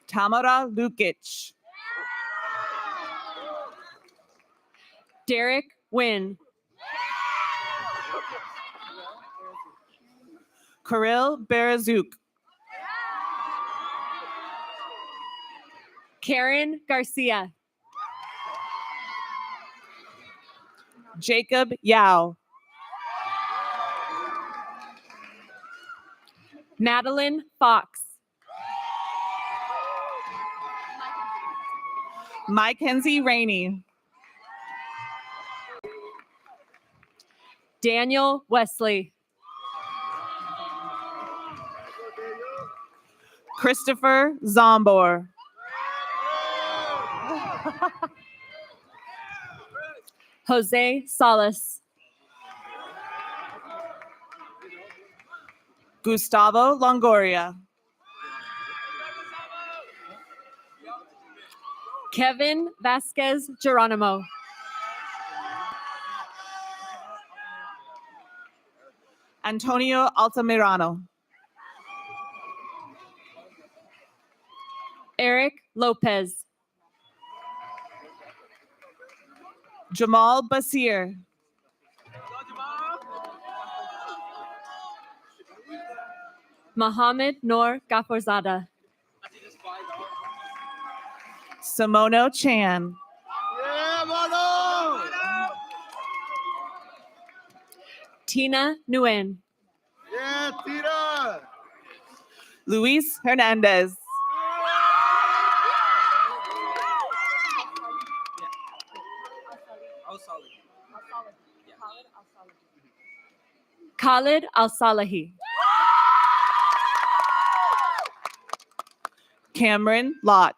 Tamara Lukic. Derek Wynn. Kirill Berezouk. Karen Garcia. Jacob Yao. Madeline Fox. Mackenzie Rainey. Daniel Wesley. Christopher Zombor. Jose Salas. Gustavo Longoria. Kevin Vasquez Geronimo. Antonio Altamirano. Eric Lopez. Jamal Basir. Mohammed Noor Gaforzada. Simono Chan. Tina Nguyen. Luis Hernandez. Khalid Al-Salahi. Cameron Lott.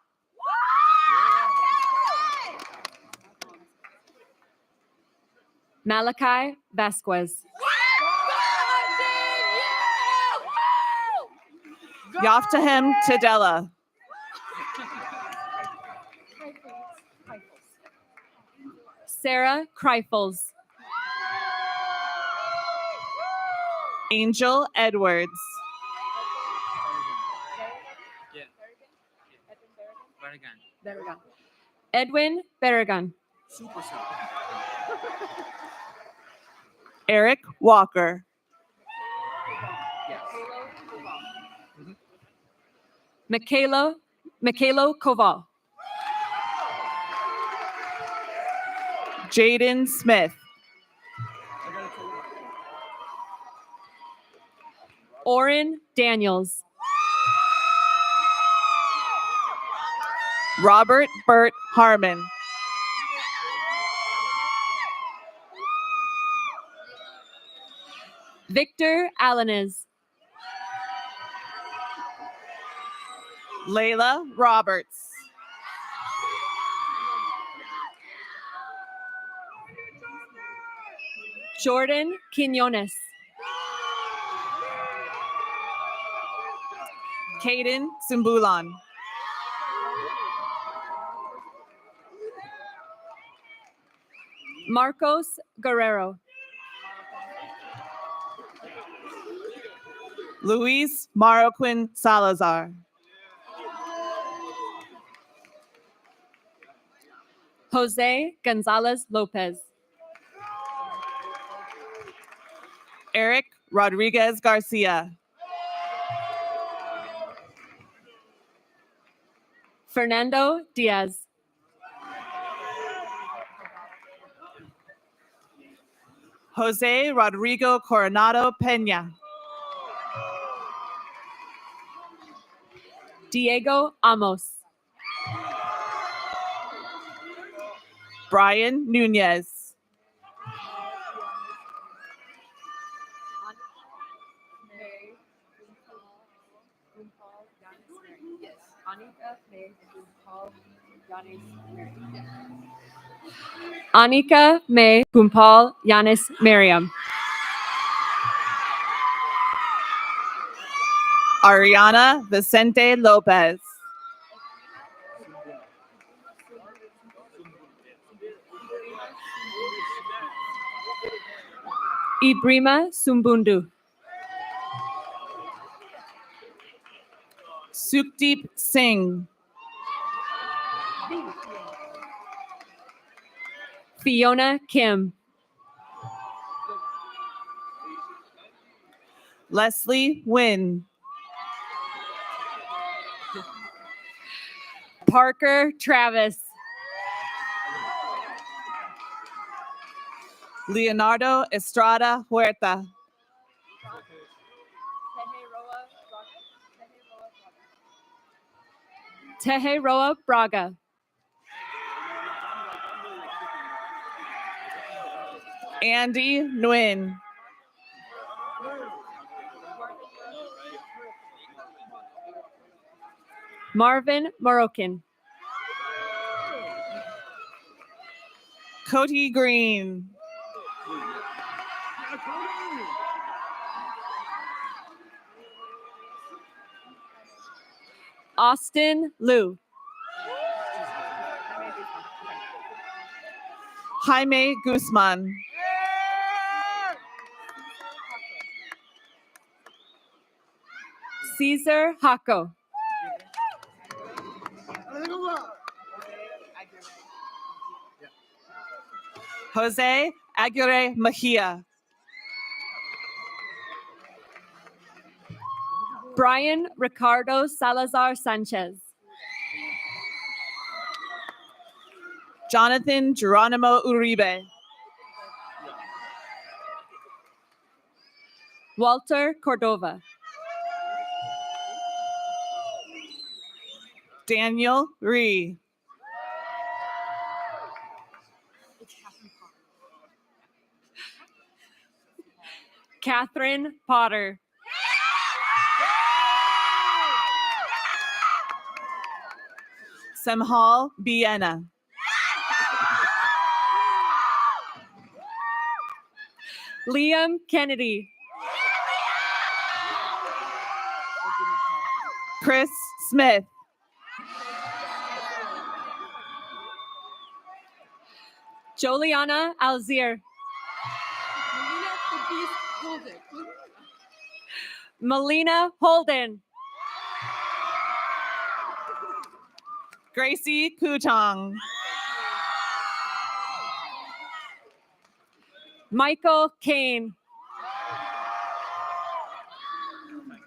Malachi Vasquez. Yoftahem Tadella. Sarah Kreifels. Angel Edwards. Edwin Berrigan. Eric Walker. Michaelo Koval. Jaden Smith. Oren Daniels. Robert Burt Harmon. Victor Alanes. Layla Roberts. Jordan Quinones. Caden Sumbulan. Marcos Guerrero. Luis Maroquin Salazar. Jose Gonzalez Lopez. Eric Rodriguez Garcia. Fernando Diaz. Jose Rodrigo Coronado Peña. Diego Amos. Brian Nunez. Anika May Gumpal Yanis Miriam. Ariana Vicente Lopez. Ibrima Sumbundu. Sukdeep Singh. Fiona Kim. Leslie Wynn. Parker Travis. Leonardo Estrada Huerta. Teheroa Braga. Andy Nguyen. Marvin Moroccan. Cody Green. Austin Liu. Jaime Guzman. Caesar Hako. Jose Aguirre Mejia. Brian Ricardo Salazar Sanchez. Jonathan Geronimo Uribe. Walter Cordova. Daniel Ree. Catherine Potter. Semhal Biena. Liam Kennedy. Chris Smith. Joliana Alzier. Melina Holden. Gracie Kutong. Michael Kane.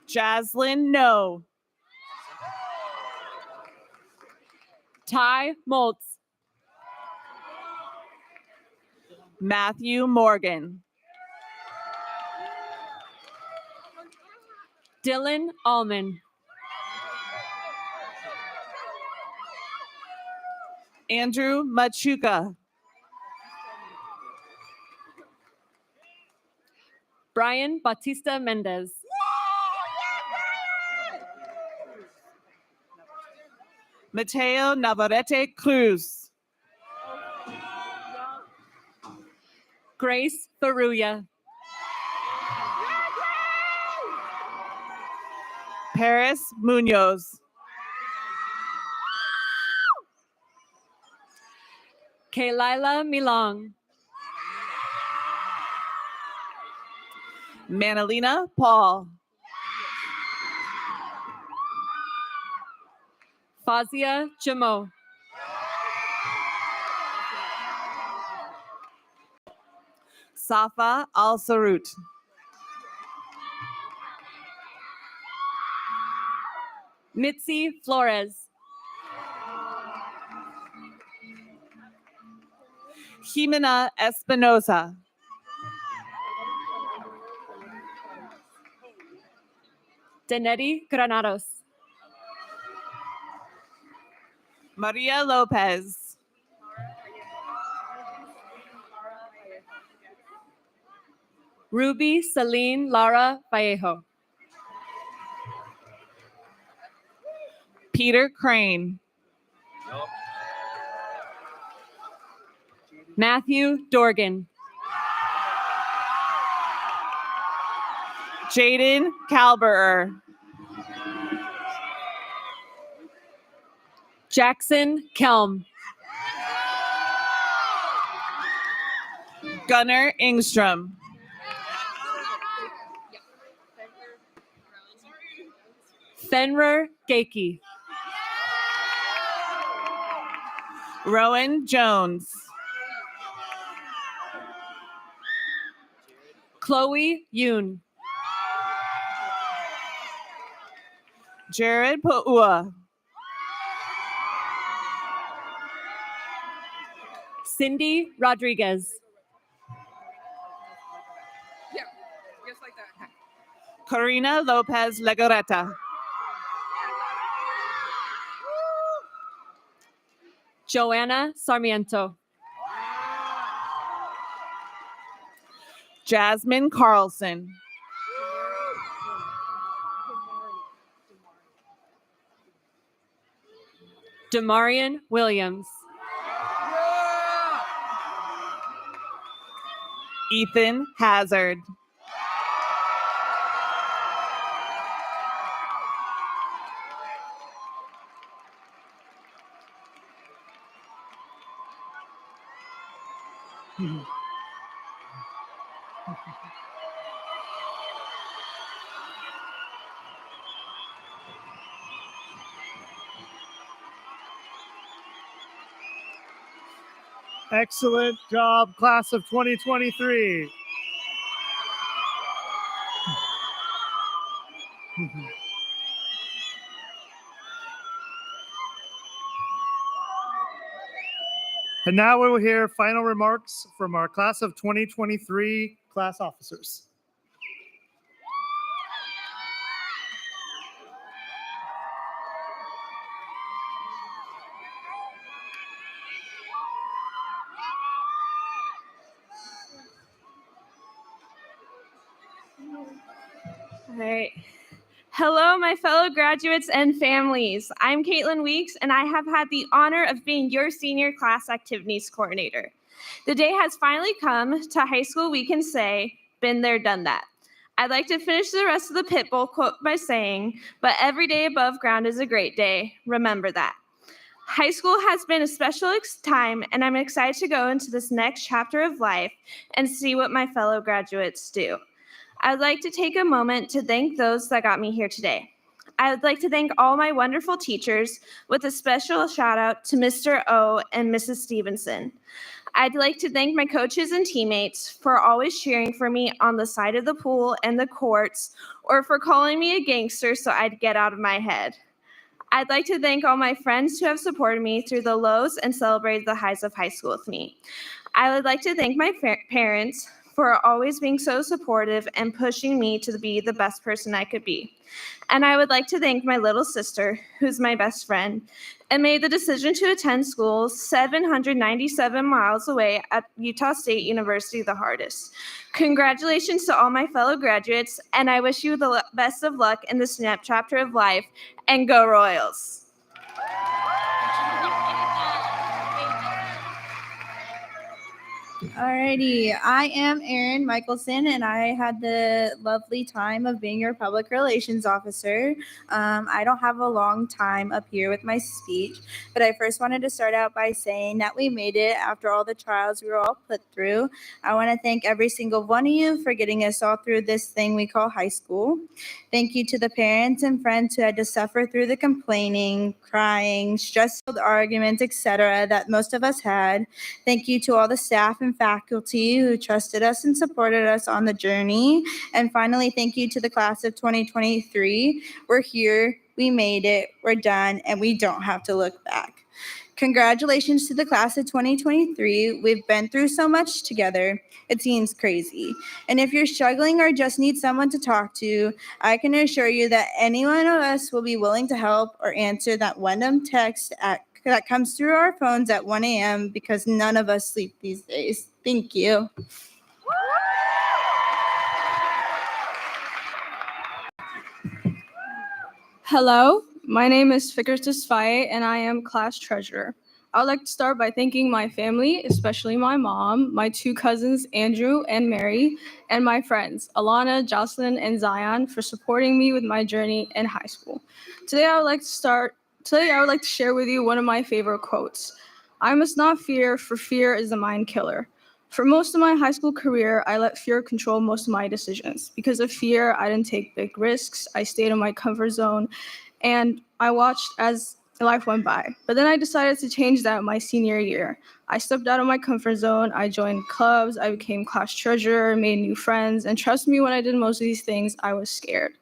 Jaslyn No. Ty Moltz. Matthew Morgan. Dylan Allman. Andrew Machuca. Brian Bautista Mendez. Mateo Navarrete Cruz. Grace Baruya. Paris Munoz. Kaylila Milong. Manalina Paul. Fazia Jamo. Safa Al Sarut. Mitzi Flores. Jimena Espinosa. Danetti Granados. Maria Lopez. Ruby Celine Lara Vallejo. Peter Crane. Matthew Dorgan. Jaden Calberer. Jackson Kelm. Gunnar Ingstrom. Fenrir Gakey. Rowan Jones. Chloe Yoon. Jared Pa'ua. Cindy Rodriguez. Corina Lopez Legoreta. Joanna Sarmiento. Jasmine Carlson. Demarion Williams. Ethan Hazard. Excellent job, class of 2023. And now we will hear final remarks from our class of 2023 class officers. All right. Hello, my fellow graduates and families. I'm Caitlin Weeks, and I have had the honor of being your senior class activities coordinator. The day has finally come. To high school, we can say, been there, done that. I'd like to finish the rest of the Pitbull quote by saying, but every day above ground is a great day. Remember that. High school has been a special time, and I'm excited to go into this next chapter of life and see what my fellow graduates do. I'd like to take a moment to thank those that got me here today. I would like to thank all my wonderful teachers, with a special shout out to Mr. O and Mrs. Stevenson. I'd like to thank my coaches and teammates for always cheering for me on the side of the pool and the courts, or for calling me a gangster so I'd get out of my head. I'd like to thank all my friends who have supported me through the lows and celebrated the highs of high school with me. I would like to thank my parents for always being so supportive and pushing me to be the best person I could be. And I would like to thank my little sister, who's my best friend, and made the decision to attend school 797 miles away at Utah State University the hardest. Congratulations to all my fellow graduates, and I wish you the best of luck in this next chapter of life, and go Royals! Alrighty, I am Erin Michelson, and I had the lovely time of being your public relations officer. I don't have a long time up here with my speech, but I first wanted to start out by saying that we made it after all the trials we were all put through. I want to thank every single one of you for getting us all through this thing we call high school. Thank you to the parents and friends who had to suffer through the complaining, crying, stressful arguments, etc. that most of us had. Thank you to all the staff and faculty who trusted us and supported us on the journey. And finally, thank you to the class of 2023. We're here, we made it, we're done, and we don't have to look back. Congratulations to the class of 2023. We've been through so much together. It seems crazy. And if you're struggling or just need someone to talk to, I can assure you that any one of us will be willing to help or answer that random text that comes through our phones at 1 a.m. because none of us sleep these days. Thank you. Hello, my name is Fikr Tesfaye, and I am class treasurer. I would like to start by thanking my family, especially my mom, my two cousins, Andrew and Mary, and my friends, Alana, Jocelyn, and Zion, for supporting me with my journey in high school. Today, I would like to share with you one of my favorite quotes. I must not fear, for fear is the mind killer. For most of my high school career, I let fear control most of my decisions. Because of fear, I didn't take big risks, I stayed in my comfort zone, and I watched as life went by. But then I decided to change that my senior year. I stepped out of my comfort zone, I joined clubs, I became class treasurer, made new friends, and trust me, when I did most of these things, I was scared.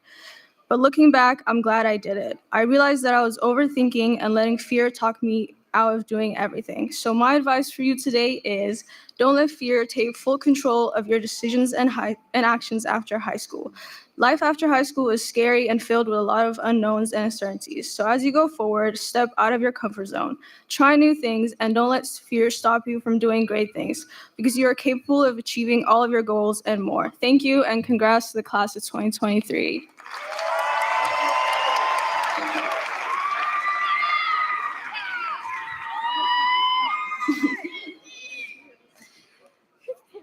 But looking back, I'm glad I did it. I realized that I was overthinking and letting fear talk me out of doing everything. So my advice for you today is don't let fear take full control of your decisions and actions after high school. Life after high school is scary and filled with a lot of unknowns and uncertainties. So as you go forward, step out of your comfort zone, try new things, and don't let fear stop you from doing great things because you are capable of achieving all of your goals and more. Thank you, and congrats to the class of 2023.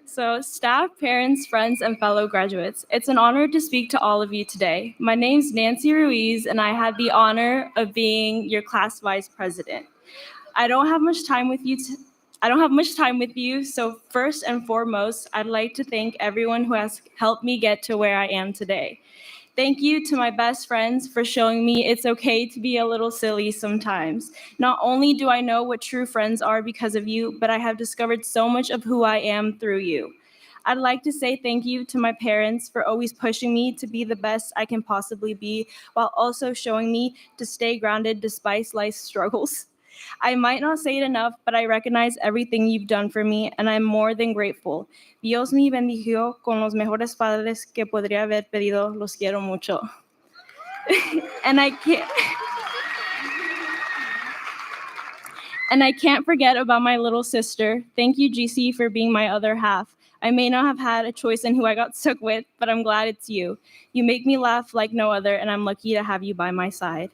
So, staff, parents, friends, and fellow graduates, it's an honor to speak to all of you today. My name's Nancy Ruiz, and I had the honor of being your class vice president. I don't have much time with you, so first and foremost, I'd like to thank everyone who has helped me get to where I am today. Thank you to my best friends for showing me it's okay to be a little silly sometimes. Not only do I know what true friends are because of you, but I have discovered so much of who I am through you. I'd like to say thank you to my parents for always pushing me to be the best I can possibly be, while also showing me to stay grounded despite life's struggles. I might not say it enough, but I recognize everything you've done for me, and I'm more than grateful. Dios me bendijo con los mejores padres que podría haber pedido. Los quiero mucho. And I can't forget about my little sister. Thank you, GC, for being my other half. I may not have had a choice in who I got stuck with, but I'm glad it's you. You make me laugh like no other, and I'm lucky to have you by my side.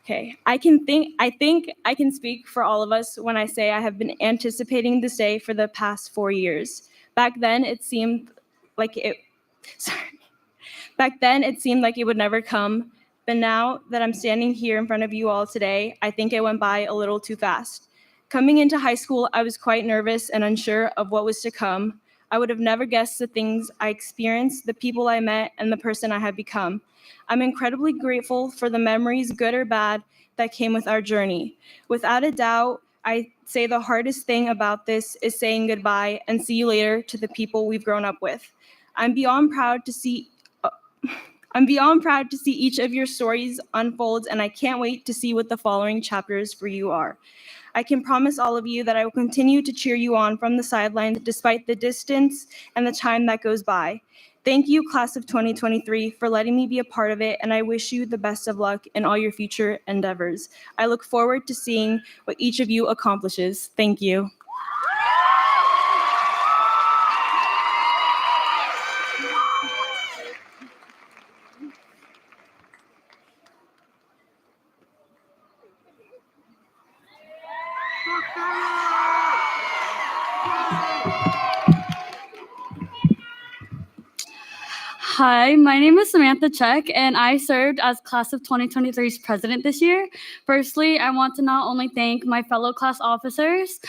Okay, I think I can speak for all of us when I say I have been anticipating this day for the past 4 years. Back then, it seemed like it would never come, but now that I'm standing here in front of you all today, I think it went by a little too fast. Coming into high school, I was quite nervous and unsure of what was to come. I would have never guessed the things I experienced, the people I met, and the person I had become. I'm incredibly grateful for the memories, good or bad, that came with our journey. Without a doubt, I say the hardest thing about this is saying goodbye and see you later to the people we've grown up with. I'm beyond proud to see each of your stories unfold, and I can't wait to see what the following chapters for you are. I can promise all of you that I will continue to cheer you on from the sidelines despite the distance and the time that goes by. Thank you, class of 2023, for letting me be a part of it, and I wish you the best of luck in all your future endeavors. I look forward to seeing what each of you accomplishes. Thank you. Hi, my name is Samantha Check, and I served as Class of 2023's president this year. Firstly, I want to not only thank my fellow class officers,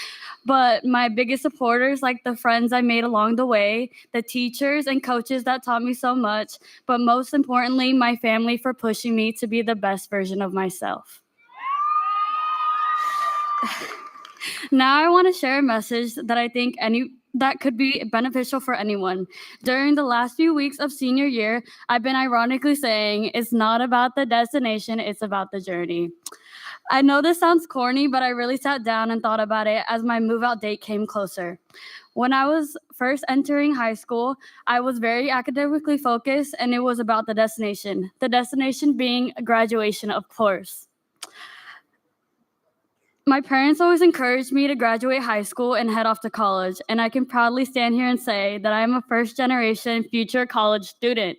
but my biggest supporters, like the friends I made along the way, the teachers and coaches that taught me so much, but most importantly, my family for pushing me to be the best version of myself. Now I want to share a message that I think that could be beneficial for anyone. During the last few weeks of senior year, I've been ironically saying it's not about the destination, it's about the journey. I know this sounds corny, but I really sat down and thought about it as my move-out date came closer. When I was first entering high school, I was very academically focused, and it was about the destination being graduation, of course. My parents always encouraged me to graduate high school and head off to college, and I can proudly stand here and say that I am a first-generation future college student.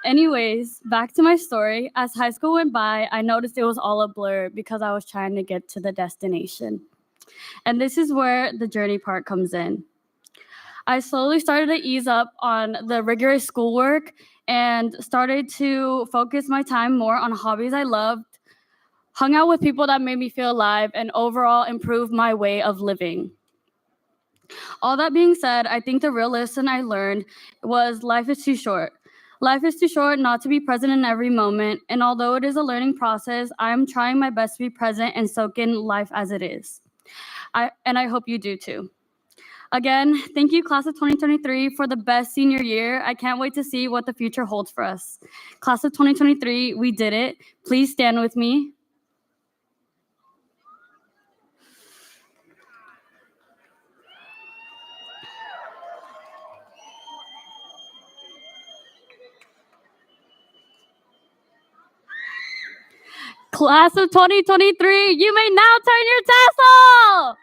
Anyways, back to my story. As high school went by, I noticed it was all a blur because I was trying to get to the destination. And this is where the journey part comes in. I slowly started to ease up on the rigorous schoolwork and started to focus my time more on hobbies I loved, hung out with people that made me feel alive, and overall improved my way of living. All that being said, I think the real lesson I learned was life is too short. Life is too short not to be present in every moment, and although it is a learning process, I am trying my best to be present and soak in life as it is. I hope you do too. Again, thank you, Class of 2023, for the best senior year. I can't wait to see what the future holds for us. Class of 2023, we did it. Please stand with me. Class of 2023, you may now turn your tassel!